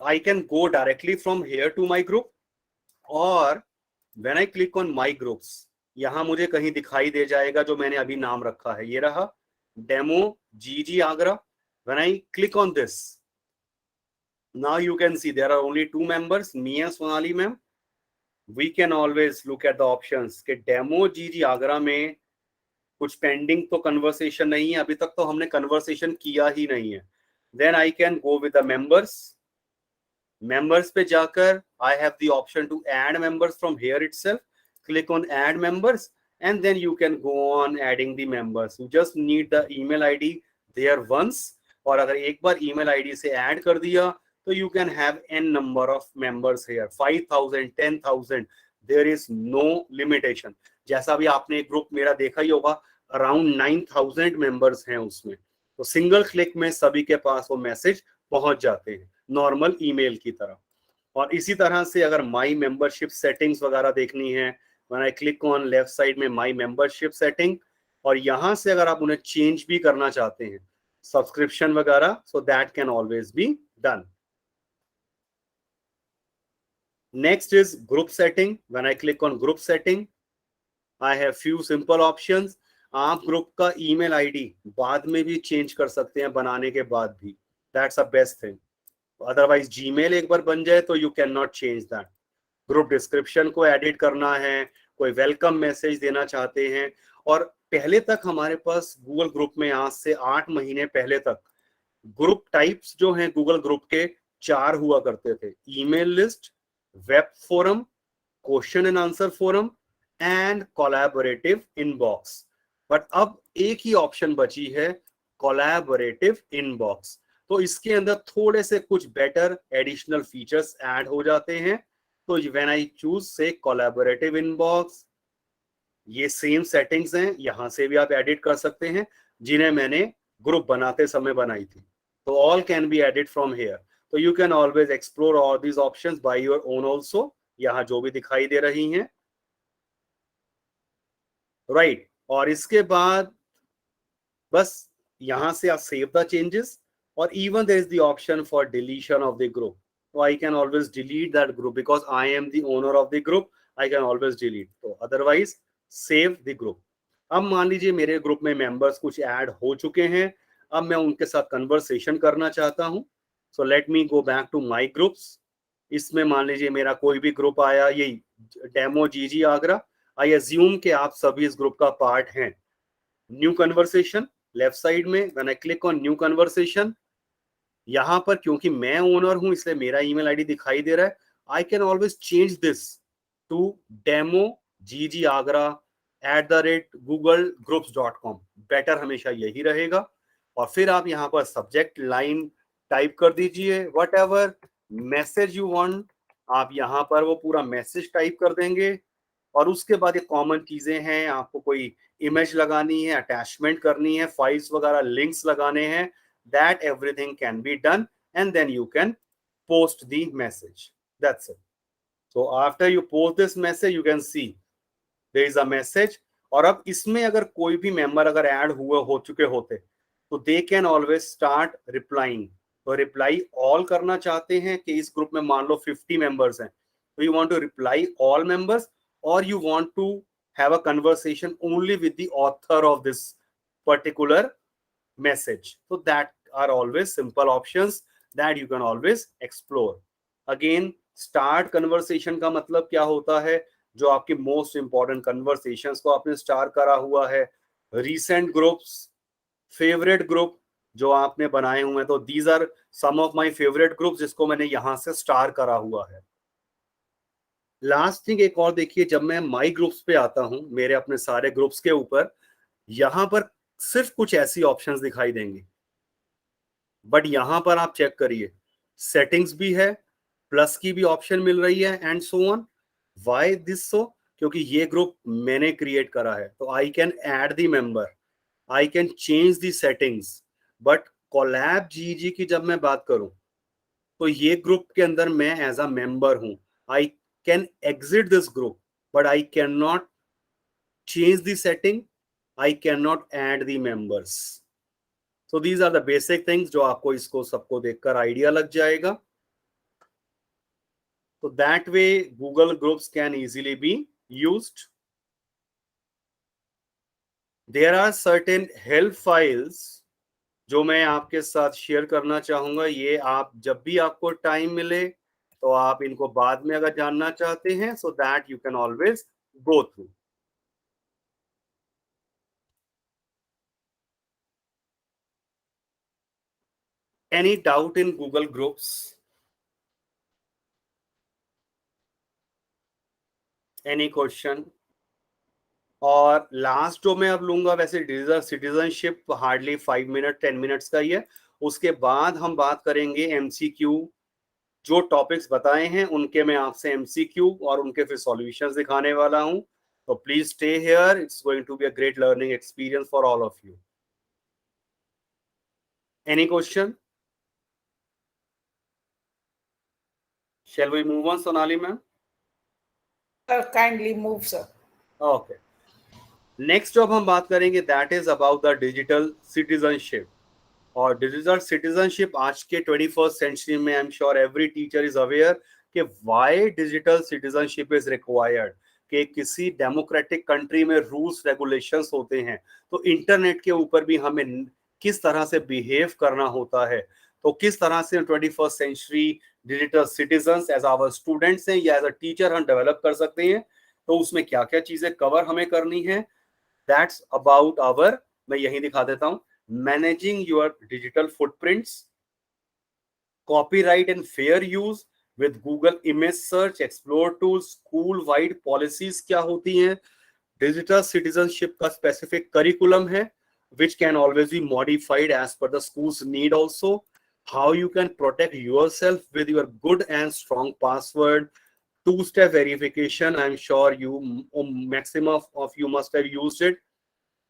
I can go directly from here to my group, और when I click on my groups, यहां मुझे कहीं दिखाई दे जाएगा जो मैंने अभी नाम रखा है, ये रहा demo GG Agra. When I click on this, now you can see there are only 2 members, me and Sonali ma'am। We can always look at the options कि डेमो जीजी आगरा में कुछ पेंडिंग तो कन्वर्सेशन नहीं है, अभी तक तो हमने कन्वर्सेशन किया ही नहीं है। Then I can go with the members। members पे जाकर I have the option to add members from here itself। Click on add members and then you can go on adding the members। You just need the email ID there once। और अगर एक बार ईमेल आईडी से ऐड कर दिया तो you can have n number of members here, 5000 10,000, there is no limitation. जैसा भी आपने एक ग्रुप मेरा देखा ही होगा, अराउंड 9000 मेंबर्स हैं उसमें। तो सिंगल क्लिक में सभी के पास वो मैसेज पहुंच जाते हैं, नॉर्मल ईमेल की तरह। और इसी तरह से अगर माई मेंबरशिप सेटिंग्स वगैरह देखनी है, when I click on left side में माई मेंबरशिप सेटिंग, और यहां से अगर आप उन्हें चेंज भी करना चाहते हैं सब्सक्रिप्शन वगैरह, so that can always be done। Next is group setting। When I click on group setting, I have few simple options। आप ग्रुप का ईमेल आईडी बाद में भी चेंज कर सकते हैं, बनाने के बाद भी, that's the best thing। Otherwise Gmail एक बार बन जाए तो you can not change that. Group description को एडिट करना है, कोई वेलकम मैसेज देना चाहते हैं, और पहले तक हमारे पास गूगल ग्रुप में आज से 8 महीने पहले तक ग्रुप टाइप्स जो हैं गूगल ग्रुप के 4 हुआ करते थे, email list, web forum, question and answer forum and collaborative inbox. But अब एक ही ऑप्शन बची है, कोलैबोरेटिव इनबॉक्स। तो इसके अंदर थोड़े से कुछ बेटर एडिशनल फीचर्स ऐड हो जाते हैं। तो व्हेन आई चूज से कोलैबोरेटिव इनबॉक्स, ये सेम सेटिंग्स हैं, यहां से भी आप एडिट कर सकते हैं जिन्हें मैंने ग्रुप बनाते समय बनाई थी। तो all can be edit from here. तो you can always explore all these options by your own also. यहां जो भी दिखाई दे रही हैं, राइट। और इसके बाद बस यहां से आप सेव द चेंजेस, और even there is the option for deletion of the group। So I can always delete that group because I am the owner of the group। I can always delete। तो otherwise save the group। अब मान लीजिए मेरे ग्रुप में मेंबर्स कुछ ऐड हो चुके हैं, अब मैं उनके साथ कन्वर्सेशन करना चाहता हूं। So let me go back to my groups. इसमें मान लीजिए मेरा कोई भी ग्रुप आया, यही demo GG Agra. I assume कि आप सभी इस ग्रुप का पार्ट हैं। न्यू कन्वर्सेशन लेफ्ट साइड में, when I click on new conversation, यहां पर क्योंकि मैं ओनर हूं इसलिए मेरा ईमेल आईडी दिखाई दे रहा है। I can always change this to demo GG Agra @googlegroups.com। Better हमेशा यही रहेगा। और फिर आप यहाँ पर सब्जेक्ट लाइन टाइप कर दीजिए, what ever message you want, आप यहाँ पर वो पूरा मैसेज टाइप कर देंगे। और उसके बाद ये कॉमन चीजें हैं, आपको कोई इमेज लगानी है, अटैचमेंट करनी है, फाइल्स वगैरह लिंक्स लगाने हैं, that everything can be done, and then you can post the message। That's it। So after you post this message, you can see there is a message। और अब इसमें अगर कोई भी मेंबर अगर ऐड हो चुके होते तो they can always start replying। तो रिप्लाई ऑल करना चाहते हैं कि इस ग्रुप में मान लो 50 मेंबर्स हैं, तो you want to reply all members, or you want to have a conversation only with the author of this particular message। So that are always simple options that you can always explore। Again, start conversation का मतलब क्या होता है, जो आपके मोस्ट इंपॉर्टेंट कन्वर्सेशंस को आपने स्टार्ट करा हुआ है, recent groups, favorite group, जो आपने बनाए हुए हैं, तो these are some of my favourite groups जिसको मैंने यहाँ से स्टार करा हुआ है। लास्ट थिंग एक और देखिए, जब मैं माई ग्रुप्स पे आता हूं, मेरे अपने सारे ग्रुप्स के ऊपर, यहां पर सिर्फ कुछ ऐसी ऑप्शंस दिखाई देंगी, बट यहां पर आप चेक करिए, सेटिंग्स भी है, प्लस की भी ऑप्शन मिल रही है, and so on. Why this so? क्योंकि ये ग्रुप मैंने क्रिएट करा है, तो I can add the member, I can change the settings. But collab GG की जब मैं बात करूं, तो ये ग्रुप के अंदर मैं एज अ मेंबर हूं। I can exit this group, but I can not change the setting, I cannot add the members. So these are the basic things जो आपको इसको सबको देखकर आइडिया लग जाएगा। So that way Google groups can easily be used. There are certain help files जो मैं आपके साथ शेयर करना चाहूंगा। ये आप जब भी आपको टाइम मिले तो आप इनको बाद में अगर जानना चाहते हैं, so that you can always go through. Any doubt in Google groups? Any question? और लास्ट जो मैं अब लूंगा, वैसे digital citizenship hardly 5 minute 10 minutes का ही है। उसके बाद हम बात करेंगे एमसीक्यू। जो टॉपिक्स बताए हैं उनके मैं आपसे एमसीक्यू और उनके फिर सॉल्यूशंस दिखाने वाला हूं। तो please stay here, it's going to be a great learning experience for all of you. Any question? Shall we move on, Sonali ma'am? Kindly move, sir. Okay. Next जो अब हम बात करेंगे that is about the digital citizenship. और डिजिटल सिटीजनशिप आज के 21st सेंचुरी में I am sure every teacher is aware कि why digital citizenship is required. कि किसी डेमोक्रेटिक कंट्री में रूल्स रेगुलेशंस होते हैं, तो इंटरनेट के ऊपर भी हमें किस तरह से बिहेव करना होता है। तो किस तरह से 21st century digital citizens as our students हैं या एज अ टीचर हम डेवलप कर सकते हैं, तो उसमें क्या क्या चीजें कवर हमें करनी है। दैट्स अबाउट आवर, मैं यही दिखा देता हूं, managing your digital footprints, copyright and fair use with Google image search, explore tools, school wide policies क्या होती हैं, डिजिटल सिटीजनशिप का स्पेसिफिक करिकुलम है which can always be modified as per the school's need also, how you can protect yourself with your good and strong password, two-step verification, I'm sure you maximum of you must have used it,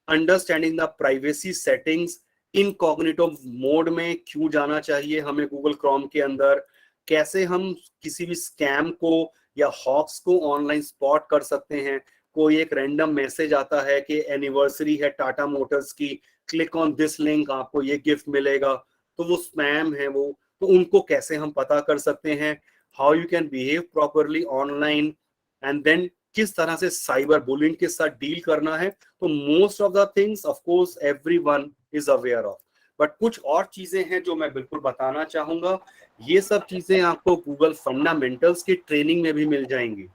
understanding the privacy settings, incognito mode में क्यों जाना चाहिए हमें गूगल क्रोम के अंदर, कैसे हम किसी भी स्कैम को या हॉक्स को ऑनलाइन स्पॉट कर सकते हैं। कोई एक रैंडम मैसेज आता है कि एनिवर्सरी है टाटा मोटर्स की, क्लिक ऑन दिस लिंक आपको ये गिफ्ट मिलेगा, तो वो स्पैम है वो, तो उनको कैसे हम पता कर सकते हैं। How you can behave properly online, and then किस तरह से साइबर बुलिंग के साथ डील करना है। तो most of the things of course everyone is aware of, but कुछ और चीजें हैं जो मैं बिल्कुल बताना चाहूंगा। ये सब चीजें आपको गूगल फंडामेंटल्स की ट्रेनिंग में भी मिल जाएंगी।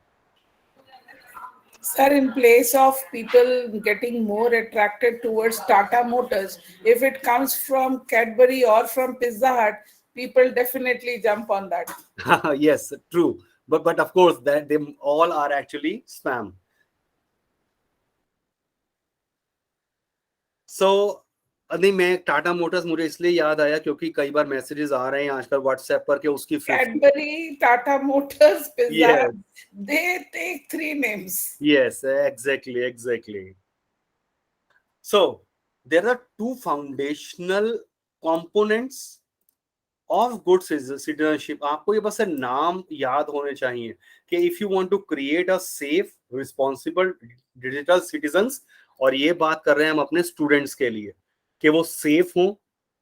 Sir, in place of people getting more attracted towards Tata Motors, if it comes from Cadbury or from Pizza Hut, people definitely jump on that. Yes, true. But of course that they all are actually spam. So नहीं, मैं टाटा मोटर्स मुझे इसलिए याद आया क्योंकि कई बार मैसेजेस आ रहे हैं आजकल व्हाट्सएप पर कि उसकी Cadbury, Tata Motors, Pizza Yes. Hut, they take 3 names. Yes, exactly. So there are 2 foundational components of good citizenship. आपको ये बस नाम याद होने चाहिए कि if you want to create a safe, responsible digital citizens, और ये बात कर रहे हैं हम अपने स्टूडेंट्स के लिए कि वो सेफ हों,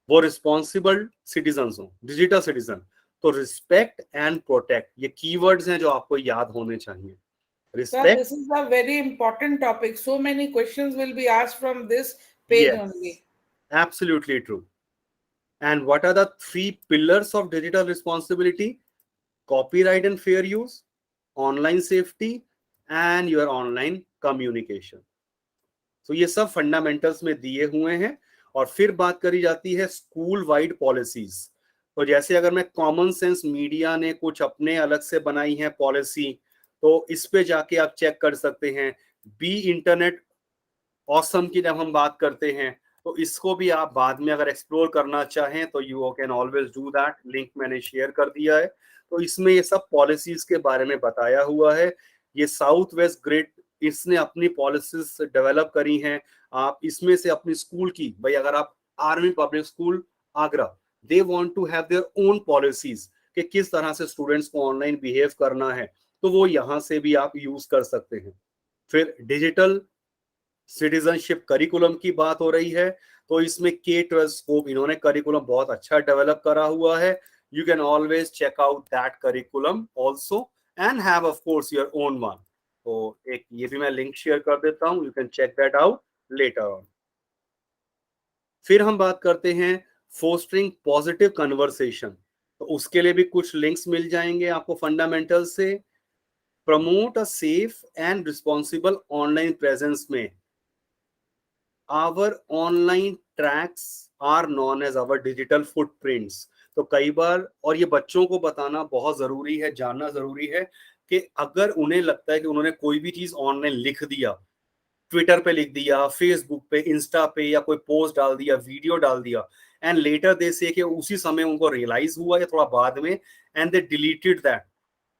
वो रिस्पॉन्सिबल सिटीजन्स हों, डिजिटल सिटीजन। तो रिस्पेक्ट एंड प्रोटेक्ट ये कीवर्ड्स हैं जो आपको याद होने चाहिए। Sir, Respect. this is a very important topic. So many questions will be asked from this page Yes. only. Absolutely true. And what are the 3 pillars of digital responsibility? Copyright and fair use, online safety, and your online communication. So ये सब फंडामेंटल्स में दिए हुए हैं और फिर बात करी जाती है स्कूल वाइड पॉलिसीज। तो जैसे अगर मैं कॉमन सेंस मीडिया ने कुछ अपने अलग से बनाई है पॉलिसी, तो इस पे जाके आप चेक कर सकते हैं। बी इंटरनेट ऑसम की जब हम बात करते हैं, तो इसको भी आप बाद में अगर एक्सप्लोर करना चाहें तो you can always do that, link मैंने शेयर कर दिया है। तो इसमें ये सब पॉलिसीज के बारे में बताया हुआ है। ये साउथ वेस्ट ग्रिड, इसने अपनी पॉलिसीज डेवलप करी हैं। आप इसमें से अपनी स्कूल की, भाई अगर आप army public school Agra, they want to have their own policies कि किस तरह से स्टूडेंट्स को ऑनलाइन बिहेव करना है, तो वो यहाँ से भी आप यूज कर सकते हैं। फिर डिजिटल सिटीजनशिप करिकुलम की बात हो रही है, तो इसमें K-12 स्कोप इन्होंने करिकुलम बहुत अच्छा डेवलप करा हुआ है। You can always check out that curriculum also and have of course your own one. तो एक ये भी मैं लिंक शेयर कर देता हूं, you can check that out later on. फिर हम बात करते हैं फोस्टरिंग पॉजिटिव कन्वर्सेशन, तो उसके लिए भी कुछ लिंक्स मिल जाएंगे आपको फंडामेंटल से। Promote a safe and responsible online presence में our online tracks are known as our digital footprints। तो कई बार, और ये बच्चों को बताना बहुत जरूरी है, जानना जरूरी है कि अगर उन्हें लगता है कि उन्होंने कोई भी चीज ऑनलाइन लिख दिया, ट्विटर पे लिख दिया, फेसबुक पे, इंस्टा पे, या कोई पोस्ट डाल दिया, वीडियो डाल दिया, एंड लेटर दे से कि उसी समय उनको रियलाइज हुआ या थोड़ा बाद में, and they deleted that,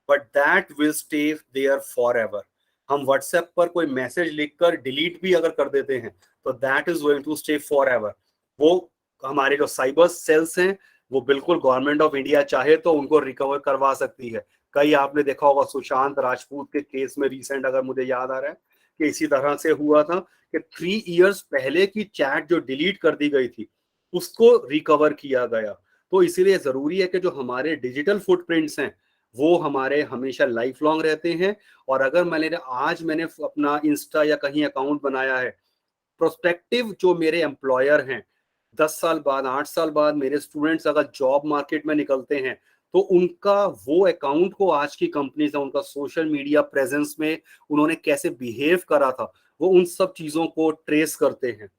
but that will stay there for ever. हम व्हाट्सएप पर कोई मैसेज लिखकर डिलीट भी अगर कर देते हैं, तो that is going to stay for ever. वो हमारे जो साइबर सेल्स हैं, वो बिल्कुल गवर्नमेंट ऑफ इंडिया चाहे तो उनको रिकवर करवा सकती है। कई आपने देखा होगा सुशांत राजपूत के केस में, रिसेंट अगर मुझे याद आ रहा है कि इसी तरह से हुआ था कि 3 इयर्स पहले की चैट जो डिलीट कर दी गई थी, उसको रिकवर किया गया। तो इसीलिए जरूरी है कि जो हमारे डिजिटल फुटप्रिंट्स हैं, वो हमारे हमेशा लाइफ लॉन्ग रहते हैं। और अगर मैंने अपना इंस्टा या कहीं अकाउंट बनाया है, प्रोस्पेक्टिव जो मेरे एम्प्लॉयर हैं, 10 साल बाद, 8 साल बाद मेरे स्टूडेंट्स अगर जॉब मार्केट में निकलते हैं, तो उनका वो अकाउंट को आज की कंपनी से, उनका सोशल मीडिया प्रेजेंस में उन्होंने कैसे बिहेव करा था, वो उन सब चीजों को ट्रेस करते हैं।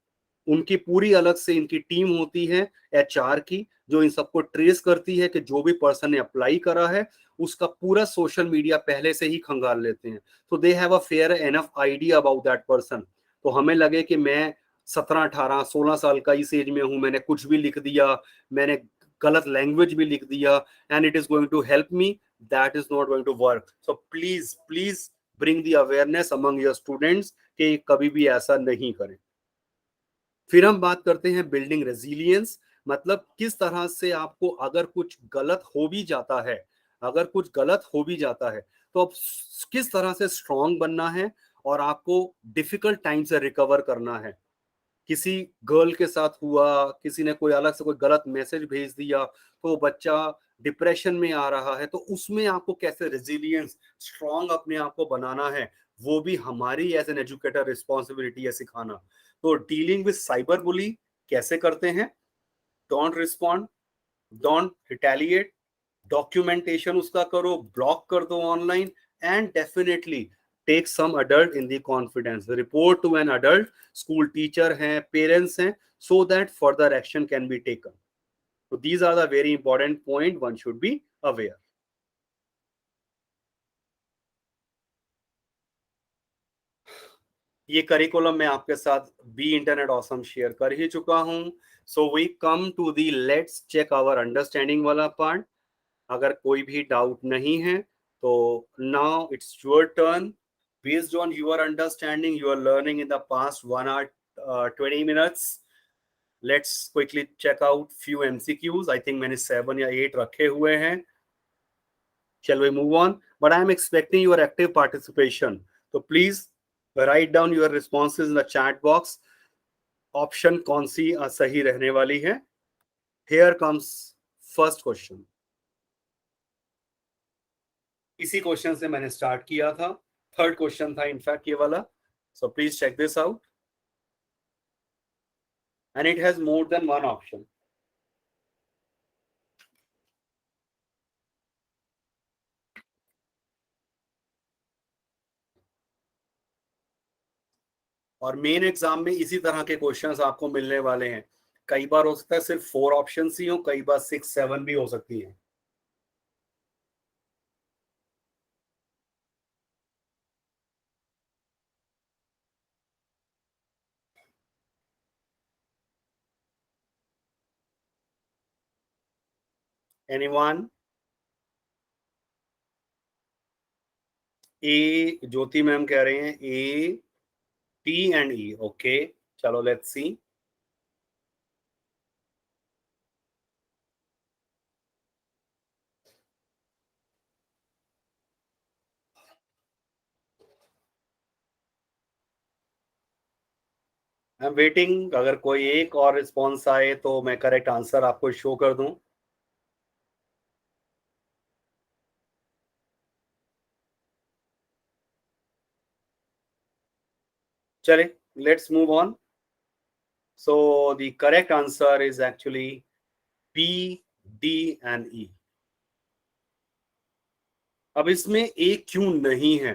उनकी पूरी अलग से इनकी टीम होती है HR की, जो इन सबको ट्रेस करती है कि जो भी पर्सन ने अप्लाई करा है उसका पूरा सोशल मीडिया पहले से ही खंगाल लेते हैं। तो they have a fair enough idea about that person. तो हमें लगे कि मैं 17 18 16 साल का इस एज में हूं, मैंने कुछ भी लिख दिया, मैंने गलत लैंग्वेज भी लिख दिया, and it is going to help me, that is not going to work. So please please bring the awareness among your students कि कभी भी ऐसा नहीं करें। फिर हम बात करते हैं बिल्डिंग रेजिलियंस, मतलब किस तरह से आपको अगर कुछ गलत हो भी जाता है, अगर कुछ गलत हो भी जाता है, तो अब किस तरह से स्ट्रांग बनना है और आपको डिफिकल्ट टाइम से रिकवर करना है। किसी गर्ल के साथ हुआ, किसी ने कोई अलग से कोई गलत मैसेज भेज दिया, तो बच्चा डिप्रेशन में आ रहा है, तो उसमें आपको कैसे रेजिलियंस, स्ट्रांग अपने आप को बनाना है, वो भी हमारी एज एन एजुकेटर रिस्पॉन्सिबिलिटी है सिखाना। तो डीलिंग विद साइबर बुली कैसे करते हैं, don't respond, don't retaliate, documentation उसका करो, ब्लॉक कर दो online, and definitely take some adult in the confidence, report to an adult, school teacher हैं, पेरेंट्स हैं, so that further action can be taken. So these are the very important point one should be aware. ये करिकुलम मैं आपके साथ बी इंटरनेट ऑसम शेयर कर ही चुका हूं। So we come to the let's check our understanding वाला पार्ट। अगर कोई भी डाउट नहीं है तो now it's your turn. Based on your understanding, you are learning in the past 1 hour 20 minutes, let's quickly check out few MCQs। I think मैंने 7 या 8 रखे हुए हैं। Shall we move on? But I am expecting your active participation. So please write down your responses in the chat box. Option कौन सी सही रहने वाली है? Here comes first question. इसी क्वेश्चन से मैंने स्टार्ट किया था, थर्ड क्वेश्चन था इनफैक्ट ये वाला. So please check this out. And it has more than one option. और मेन एग्जाम में इसी तरह के क्वेश्चंस आपको मिलने वाले हैं. कई बार हो सकता है सिर्फ 4 ऑप्शन ही हो, कई बार 6 7 भी हो सकती हैं. Anyone? ए ज्योति मैम कह रहे हैं ए, टी एंड ई. ओके, चलो let's see. I am waiting. अगर कोई एक और रिस्पॉन्स आए तो मैं करेक्ट आंसर आपको शो कर दूं. चले, let's move on. So the correct answer is actually B, D and E. अब इसमें ए क्यों नहीं है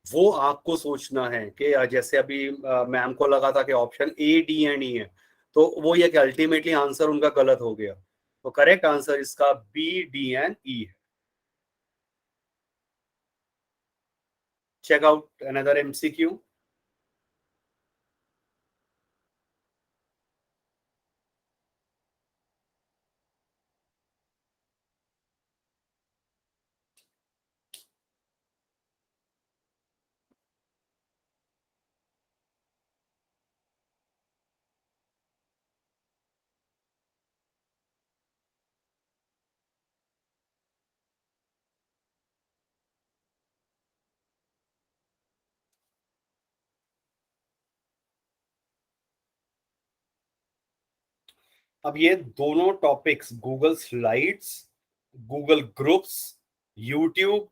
वो आपको सोचना है कि जैसे अभी मैम को लगा था कि option A, D and E है, तो वो ये कि अल्टीमेटली आंसर उनका गलत हो गया. तो करेक्ट आंसर इसका बी, डी एंड ई है. Check out another MCQ. अब ये दोनों topics Google slides, Google groups, YouTube,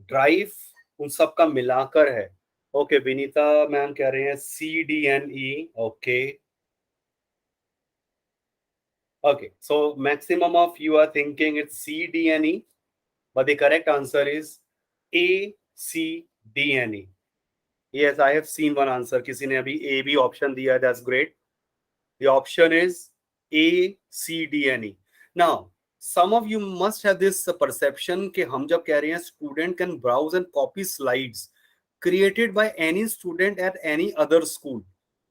drive, उन सब का मिलाकर है. ओके, विनीता मैम कह रहे हैं C, D and E. Okay, okay, so maximum of you are thinking it's C, D and E, but the correct answer is A, C, D and E. Yes, I have seen one answer. किसी ने अभी A B option दिया है. That's great. The option is A, C, D and E. Now, some of you must have this perception कि हम जब कह रहे हैं student can browse and copy slides created by any student at any other school.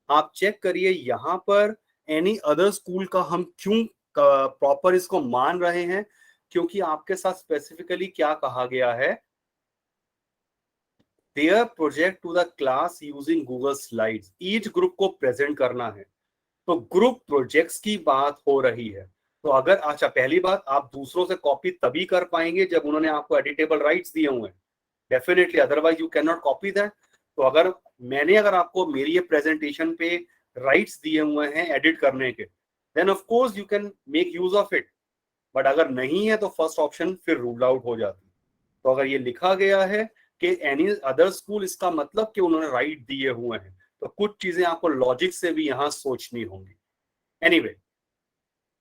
आप चेक करिए यहाँ पर एनी अदर स्कूल का हम क्यों प्रॉपर इसको मान रहे हैं, क्योंकि आपके साथ स्पेसिफिकली क्या कहा गया है, their project to the class using Google slides. Each group को प्रेजेंट करना है, तो ग्रुप प्रोजेक्ट्स की बात हो रही है. तो अगर अच्छा, पहली बात, आप दूसरों से कॉपी तभी कर पाएंगे जब उन्होंने आपको एडिटेबल राइट्स दिए हुए हैं, definitely, otherwise you can not copy that. तो अगर आपको मेरी ये प्रेजेंटेशन पे राइट्स दिए हुए हैं एडिट करने के, then of course you can make use of it. But अगर नहीं है तो फर्स्ट ऑप्शन फिर रूल आउट हो जाती है. तो अगर ये लिखा गया है कि एनी अदर स्कूल, इसका मतलब कि उन्होंने राइट दिए हुए हैं, तो कुछ चीजें आपको लॉजिक से भी यहां सोचनी होंगी. Anyway,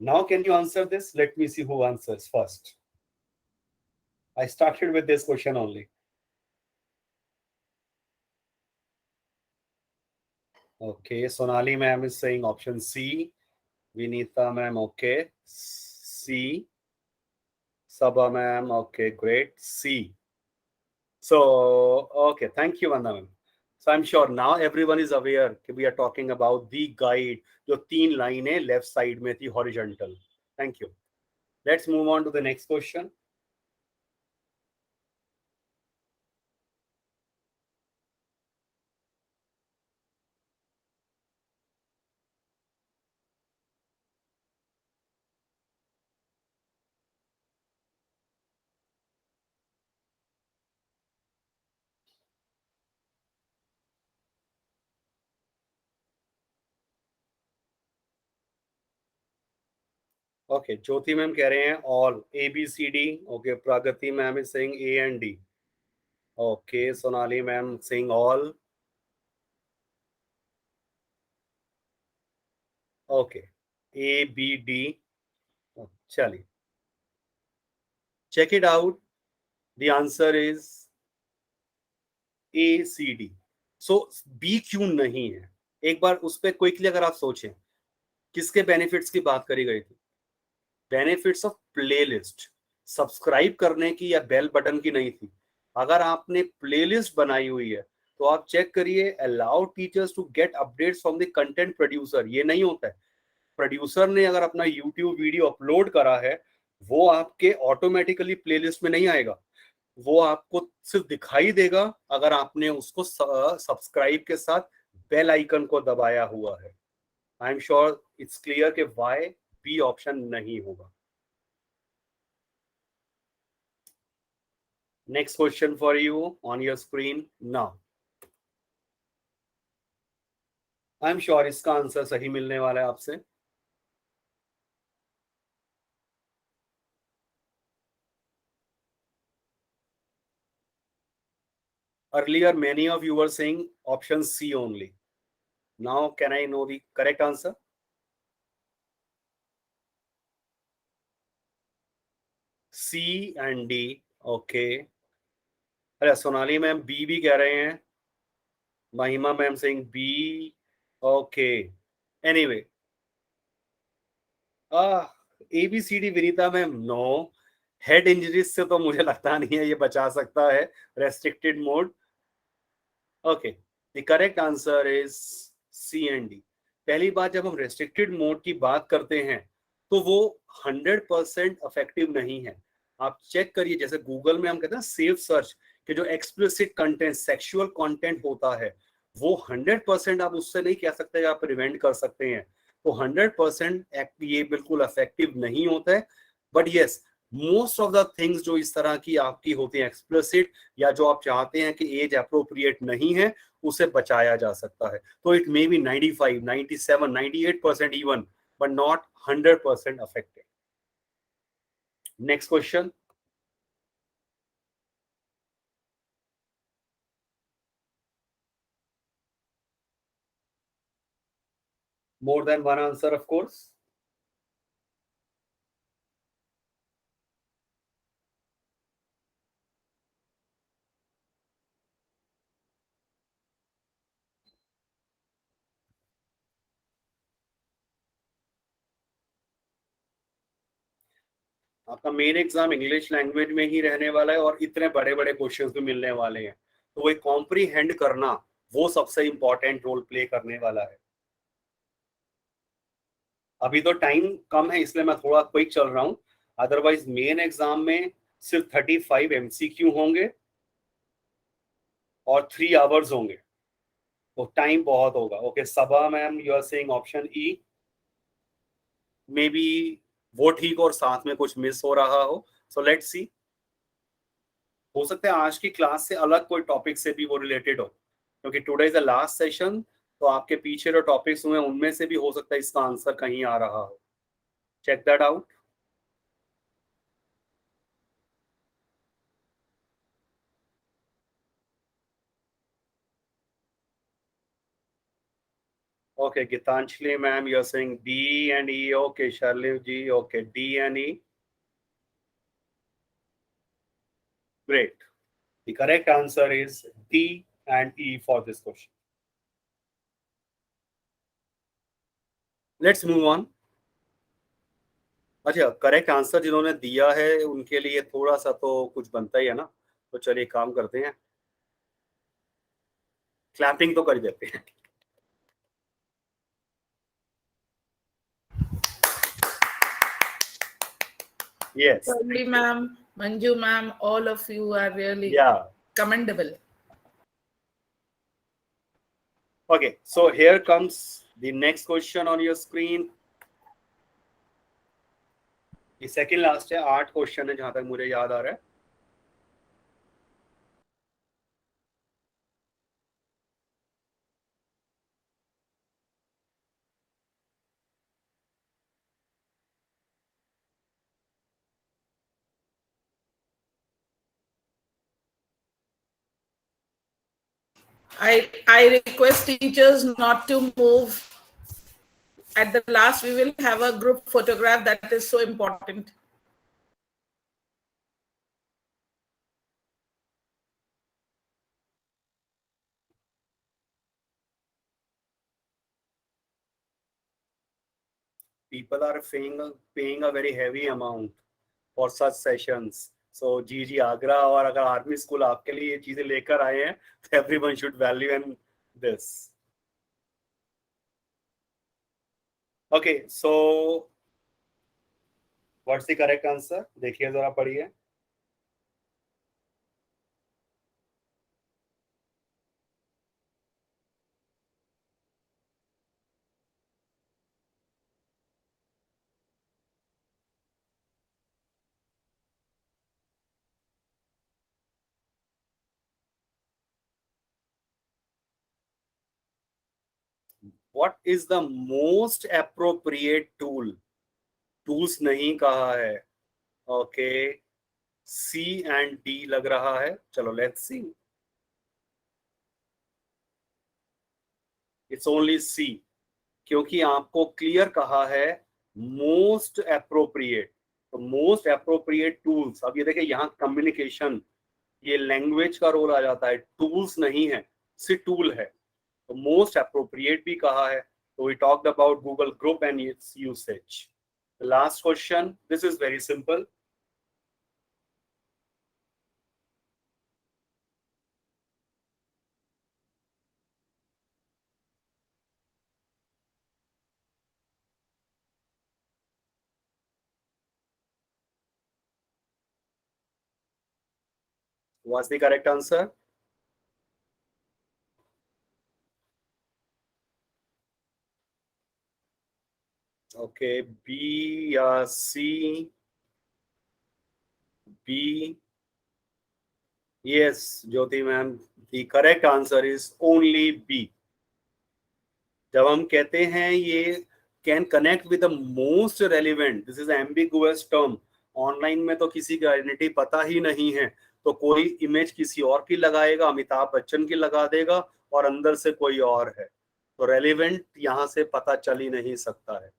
now can you answer this? Let me see who answers first. I started with this question only. Okay, Sonali ma'am is saying option C. Vinita ma'am, okay. C. Sabha ma'am, okay, great. C. So, okay, thank you, Vanda ma'am. So I'm sure now everyone is aware that we are talking about the guide, जो 3 लाइनें left side में थी horizontal. Thank you. Let's move on to the next question. Okay, Jyoti ma'am कह रहे हैं all A, B, C, D. Okay, Pragati ma'am is saying A and D. Okay, Sonali ma'am saying all. Okay, A, B, D. चलिए, check it out. The answer is A, C, D. So B क्यों नहीं है? एक बार उस पर क्विकली अगर आप सोचें, किसके बेनिफिट्स की बात करी गई थी? बेनिफिट्स ऑफ प्लेलिस्ट, सब्सक्राइब करने की या बेल बटन की नहीं थी। अगर आपने प्लेलिस्ट बनाई हुई है तो आप चेक करिए, allow teachers to get updates from the content producer. ये नहीं होता है, प्रोड्यूसर ने अगर अपना यूट्यूब वीडियो अपलोड करा है वो आपके ऑटोमेटिकली प्लेलिस्ट में नहीं आएगा, वो आपको सिर्फ दिखाई देगा अगर आपने उसको सब्सक्राइब के साथ बेल आइकन को दबाया हुआ है। आई एम श्योर इट्स क्लियर कि वाई बी ऑप्शन नहीं होगा। Next question for you on your screen now. I am sure इसका आंसर सही मिलने वाला है आपसे। Earlier, many of you were saying option C only. Now, can I know the correct answer? C and D. Okay. अरे सोनाली मैम बी भी कह रहे हैं, Mahima ma'am saying B. Okay, anyway, ABCD Vinita ma'am no. Head injuries से तो मुझे लगता नहीं है ये बचा सकता है restricted mode. Okay, the correct answer is C and D. पहली बात, जब हम रेस्ट्रिक्टेड मोड की बात करते हैं तो वो 100% इफेक्टिव नहीं है। आप चेक करिए, जैसे गूगल में हम कहते हैं सेफ सर्च के जो एक्सप्लिसिट कंटेंट, सेक्सुअल कंटेंट होता है, वो 100% आप उससे नहीं कह सकते आप प्रिवेंट कर सकते हैं। तो 100% ये बिल्कुल इफेक्टिव नहीं होता है। But yes, most of the things जो इस तरह की आपकी होती हैं एक्सप्लिसिट, या जो आप चाहते हैं कि एज अप्रोप्रिएट नहीं है, उसे बचाया जा सकता है। तो it may be 95, 97, 98% even, but not 100% affected. Next question. More than one answer, of course. आपका मेन एग्जाम इंग्लिश लैंग्वेज में ही रहने वाला है और इतने बड़े बड़े क्वेश्चंस भी मिलने वाले हैं, तो वो कॉम्प्रीहेंड करना वो सबसे इंपॉर्टेंट रोल प्ले करने वाला है। अभी तो टाइम कम है इसलिए मैं थोड़ा क्विक चल रहा हूं, अदरवाइज मेन एग्जाम में सिर्फ 35 MCQ होंगे और 3 आवर्स होंगे, तो टाइम बहुत होगा। Okay, Saba ma'am you are saying option E. Maybe वो ठीक और साथ में कुछ मिस हो रहा हो, सो लेट्स सी। हो सकता है आज की क्लास से अलग कोई टॉपिक से भी वो रिलेटेड हो, क्योंकि today is the last session, तो आपके पीछे जो टॉपिक्स हुए उनमें से भी हो सकता है इसका आंसर कहीं आ रहा हो। Check that out. Okay, Geetanjali ma'am you are saying D and E. Okay शर्लिव ji, okay D and E, great. The correct answer is D and E for this question. Let's move on. अच्छा, करेक्ट आंसर जिन्होंने दिया है उनके लिए थोड़ा सा तो कुछ बनता ही है ना, तो चलिए काम करते हैं, क्लैपिंग तो कर देते हैं। Yes. Shirley ma'am, Manju ma'am, all of you are really Yeah. commendable. Okay, so here comes the next question on your screen. ये सेकंड लास्ट है, 8 क्वेश्चन है जहां तक मुझे याद आ रहा है। I request teachers not to move. At the last, we will have a group photograph that is so important. people are paying a very heavy amount for such sessions. So जी आगरा, और अगर आर्मी स्कूल आपके लिए ये चीजें लेकर आए हैं तो everyone should value in this. Okay, so what's the correct answer? देखिए जरा पढ़िए. What is the most appropriate tool? Tools नहीं कहा है. Okay, C and D लग रहा है. चलो let's see. It's only C, क्योंकि आपको क्लियर कहा है मोस्ट एप्रोप्रिएट. तो मोस्ट एप्रोप्रिएट टूल्स. अब ये देखिए यहाँ कम्युनिकेशन, ये लैंग्वेज का रोल आ जाता है, टूल्स नहीं है, सिर्फ टूल है. तो मोस्ट एप्रोप्रिएट भी कहा है. तो we talked about Google group and its usage. Last question, this is very simple. What's the correct answer? Okay, B या C? B. Yes, Jyoti ma'am, the correct answer is only B. जब हम कहते हैं ये can connect with the most relevant, this is ambiguous term. Online में तो किसी का आइडेंटिटी पता ही नहीं है, तो कोई इमेज किसी और की लगाएगा, अमिताभ बच्चन की लगा देगा और अंदर से कोई और है. तो रेलिवेंट यहाँ से पता चल ही नहीं सकता है.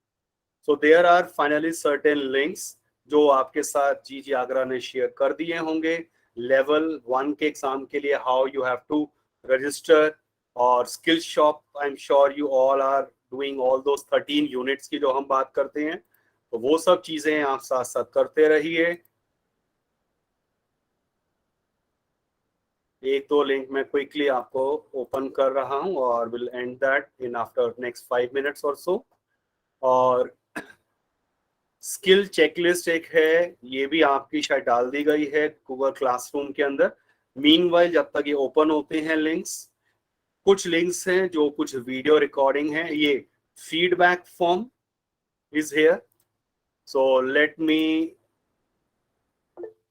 So there are finally certain links जो आपके साथ जी आगरा ने शेयर कर दिए होंगे लेवल 1 के एग्जाम के लिए, how you have to register. और skill shop, I am sure you all are doing all those 13 units की जो हम बात करते हैं. तो वो सब चीजें आप साथ साथ करते रहिए. एक दो लिंक मैं क्विकली आपको ओपन कर रहा हूं और will and that in after next 5 minutes और सो. और स्किल चेकलिस्ट एक है, ये भी आपकी शायद डाल दी गई है गूगल क्लासरूम के अंदर. मीनवाइल जब तक ये ओपन होते हैं लिंक्स, कुछ लिंक्स हैं जो कुछ वीडियो रिकॉर्डिंग है. ये feedback form is here, so let me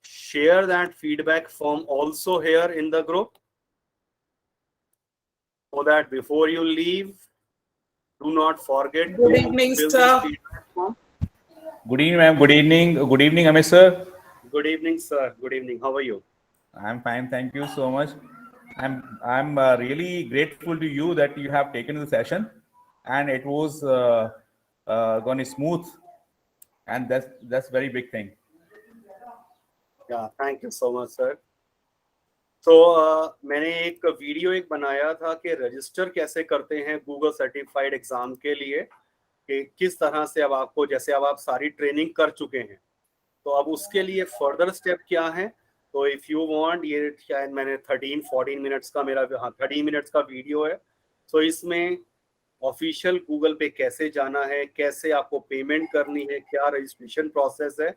share that feedback form also here in the group, so that before you leave, do not forget Good to evening, fill sir. this feedback form. Good evening, ma'am. Good evening. Good evening, Amit sir. Good evening, sir. Good evening. How are you? I'm fine. Thank you so much. I'm really grateful to you that you have taken the session, and it was gone smooth, and that's very big thing. Yeah, thank you so much, sir. तो मैंने एक वीडियो बनाया था कि रजिस्टर कैसे करते हैं गूगल सर्टिफाइड एग्जाम के लिए, कि किस तरह से अब आपको, जैसे अब आप सारी ट्रेनिंग कर चुके हैं, तो अब उसके लिए फर्दर स्टेप क्या है. तो इफ यू वांट, ये शायद मैंने 13-14 मिनट्स का मेरा 30 मिनट्स का वीडियो है. तो इसमें ऑफिशियल गूगल पे कैसे जाना है, कैसे आपको पेमेंट करनी है, क्या रजिस्ट्रेशन प्रोसेस है,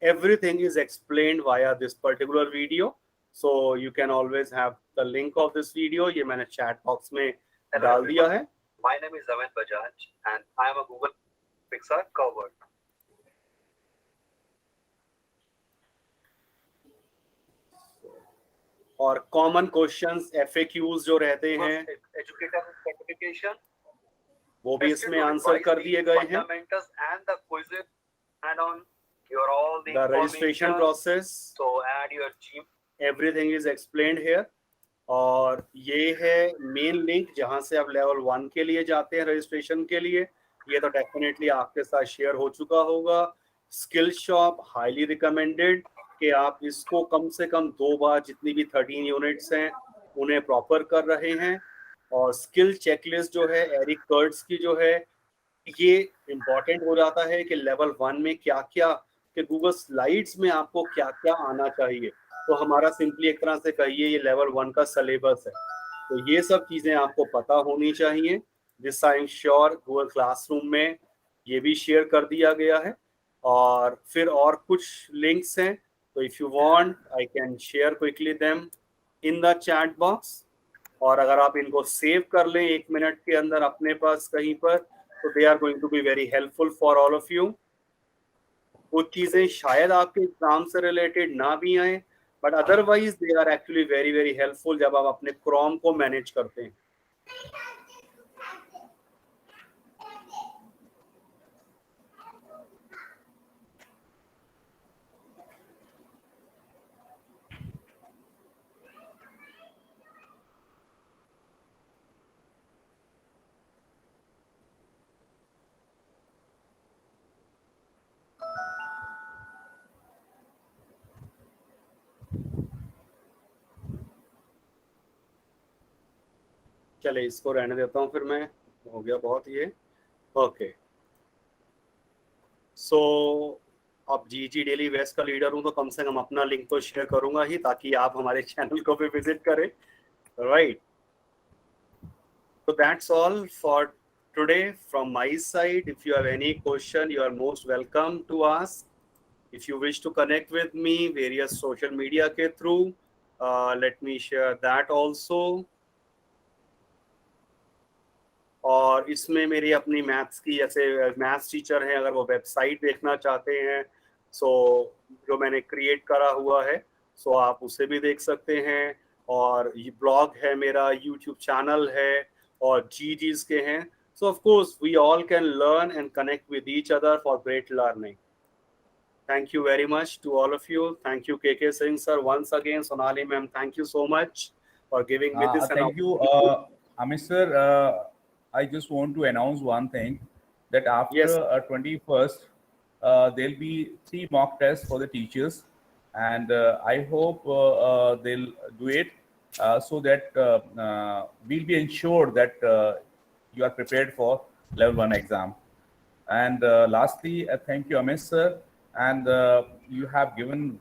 everything is explained via this particular video. So you can always have the link of this video. ये मैंने chat box में डाल दिया है. My name is Amit Bajaj and I am a Google Pixar cover. और common questions FAQs जो रहते हैं, educator certification, वो भी इसमें आंसर कर दिए गए हैं. And the quizzes and on your all the registration process, so add your Gmail, everything is explained here. और ये है मेन लिंक जहां से आप लेवल 1 के लिए जाते हैं रजिस्ट्रेशन के लिए. ये तो डेफिनेटली आपके साथ शेयर हो चुका होगा. स्किल शॉप हाईली रिकमेंडेड कि आप इसको कम से कम 2 बार, जितनी भी 13 यूनिट्स हैं उन्हें प्रॉपर कर रहे हैं. और स्किल चेकलिस्ट जो है एरिक कर्ट्स की जो है, ये इम्पोर्टेंट हो जाता है कि लेवल 1 में क्या क्या, कि गूगल स्लाइड्स में आपको क्या क्या आना चाहिए। तो हमारा सिंपली एक तरह से कहिए ये लेवल 1 का सिलेबस है। तो ये सब चीज़ें आपको पता होनी चाहिए। This I am sure Google classroom में ये भी शेयर कर दिया गया है। और फिर और कुछ लिंक्स हैं, तो if you want I can share quickly them in the chat box. और अगर आप इनको सेव कर लें 1 मिनट के अंदर अपने पास कहीं पर, तो they are going to be very helpful for all of you. कुछ चीज़ें शायद आपके एग्जाम से रिलेटेड ना भी आए, but otherwise they are actually very very helpful जब आप अपने क्रोम को मैनेज करते हैं। चले इसको रहने देता हूँ, फिर मैं हो गया बहुत ये। ओके, सो अब जीजी डेली वेस्ट का लीडर हूँ, तो कम से कम अपना लिंक तो शेयर करूंगा ही, ताकि आप हमारे चैनल को भी विजिट करें, right. So that's all for today from my side. If you have any question, you are most welcome to ask. If you wish to connect with me various social media के through, let me share that also. और इसमें मेरी अपनी मैथ्स की, जैसे मैथ्स टीचर हैं, अगर वो वेबसाइट देखना चाहते हैं, सो जो मैंने क्रिएट करा हुआ है, सो आप उसे भी देख सकते हैं। और ये ब्लॉग है मेरा, यूट्यूब चैनल है, और जीजीज के हैं। So of course we all can learn and connect with each other for great learning. Thank you very much to all of you. Thank you, KK Singh sir, once again. Sonali ma'am, thank you so much for giving me this. Thank you, Amit sir. I just want to announce one thing, that after Yes. 21st, there'll be 3 mock tests for the teachers, and I hope they'll do it so that we'll be ensured that you are prepared for level 1 exam. And lastly, thank you, Amit sir, and you have given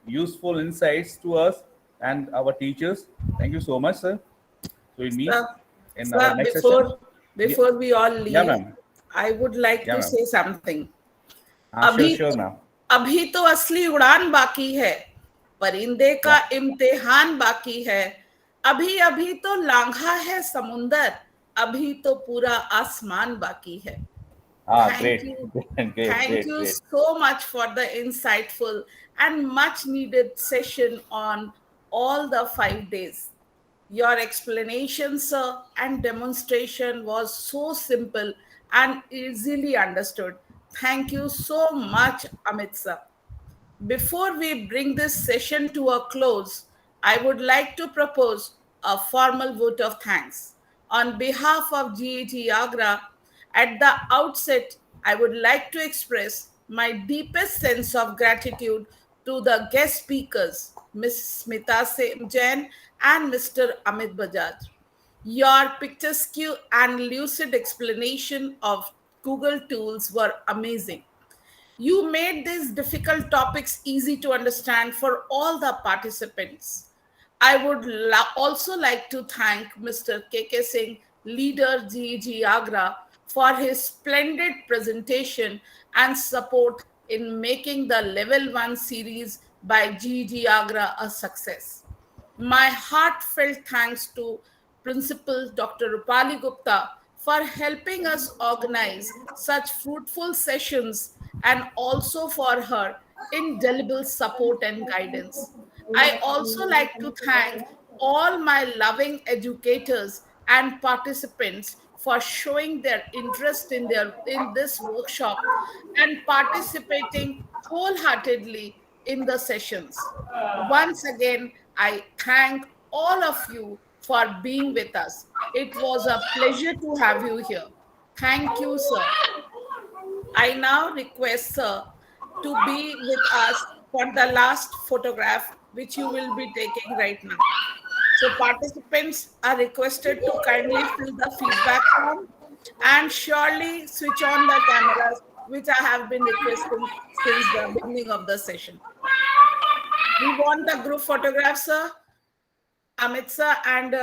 useful insights to us and our teachers. Thank you so much, sir. So we'll meet in our next session. Before we all leave, Yeah, ma'am. I would like Yeah, to ma'am. say something. Sure, ma'am. अभी तो असली उड़ान बाकी है, परिंदे का इम्तिहान बाकी है। अभी अभी तो लांघा है समुंदर, अभी तो पूरा आसमान बाकी है। Great. Thank you so much for the insightful and much needed session on all the 5 days. Your explanation, sir, and demonstration was so simple and easily understood. Thank you so much, Amit sir. Before we bring this session to a close, I would like to propose a formal vote of thanks. On behalf of GET Agra, at the outset, I would like to express my deepest sense of gratitude to the guest speakers, Ms. Smita Jain and Mr. Amit Bajaj. Your picturesque and lucid explanation of Google tools were amazing. You made these difficult topics easy to understand for all the participants. I would also like to thank Mr. KK Singh, leader GEG Agra, for his splendid presentation and support in making the Level 1 series by GEG Agra a success. My heartfelt thanks to Principal Dr. Rupali Gupta for helping us organize such fruitful sessions, and also for her indelible support and guidance. I also like to thank all my loving educators and participants for showing their interest in this workshop and participating wholeheartedly in the sessions. Once again, I thank all of you for being with us. It was a pleasure to have you here. Thank you, sir. I now request sir to be with us for the last photograph, which you will be taking right now. So participants are requested to kindly fill the feedback form And surely switch on the cameras, which I have been requesting since the beginning of the session. We want the group photograph, sir. Amit sir, and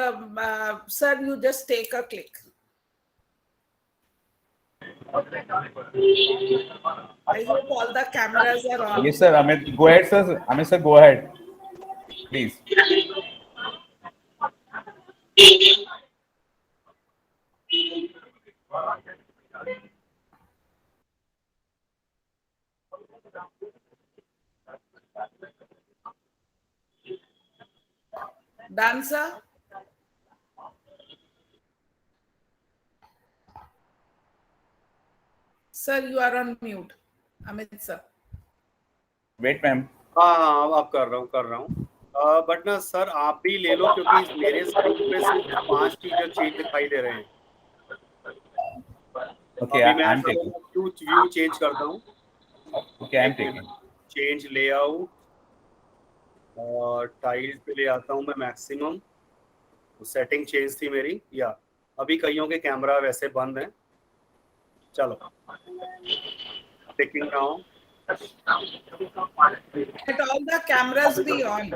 sir, you just take a click. I hope all the cameras are on. Yes, sir. Amit, go ahead, sir. Amit, sir, go ahead. Please. Done, sir? Sir, you are on mute. Amit sir. Wait, ma'am. हाँ अब कर रहा हूँ बट ना सर आप भी ले लो क्योंकि मेरे ग्रुप में सिर्फ 5 टीचर चेंज दिखाई दे रहे हैं. Okay, अभी मैं I'm taking. व्यू चेंज करता हूँ. Okay, I'm taking. Change layout और टाइल्स पे ले आता हूँ मैं मैक्सिमम. सेटिंग चेंज थी मेरी या अभी कईयों के कैमरा वैसे बंद हैं. चलो ticking now. Let all the cameras be on.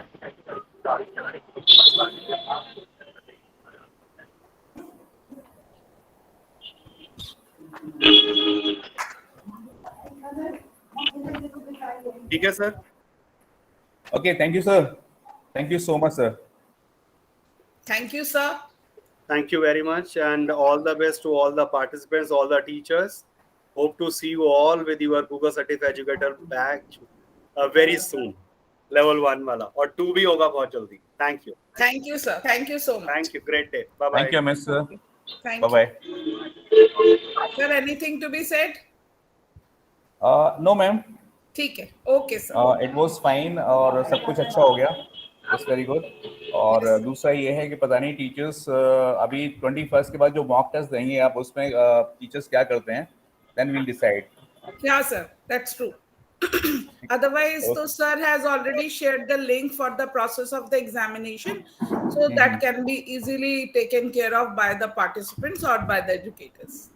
ठीक है sir. Okay, thank you, sir. Thank you so much, sir. Thank you, sir. Thank you very much and all the best to all the participants, all the teachers. Hope to see you all with your Google Certified Educator batch very soon. Level 1 वाला और 2 भी होगा बहुत जल्दी. Thank you. Thank you, sir. Thank you so much. Thank you. Great day. Bye bye. Thank you, Amit, sir. Thank Bye bye. you. Sir, anything to be said? No, ma'am. ठीक है. Okay, sir. It was fine और सब कुछ अच्छा हो गया. It's very good. और Yes. दूसरा ये है कि पता नहीं टीचर्स अभी 21st के बाद जो मॉक टेस्ट देंगे आप उसमें टीचर्स क्या करते हैं. Then we'll decide. Yeah, sir. That's true. Otherwise, so sir has already shared the link for the process of the examination, so that can be easily taken care of by the participants or by the educators.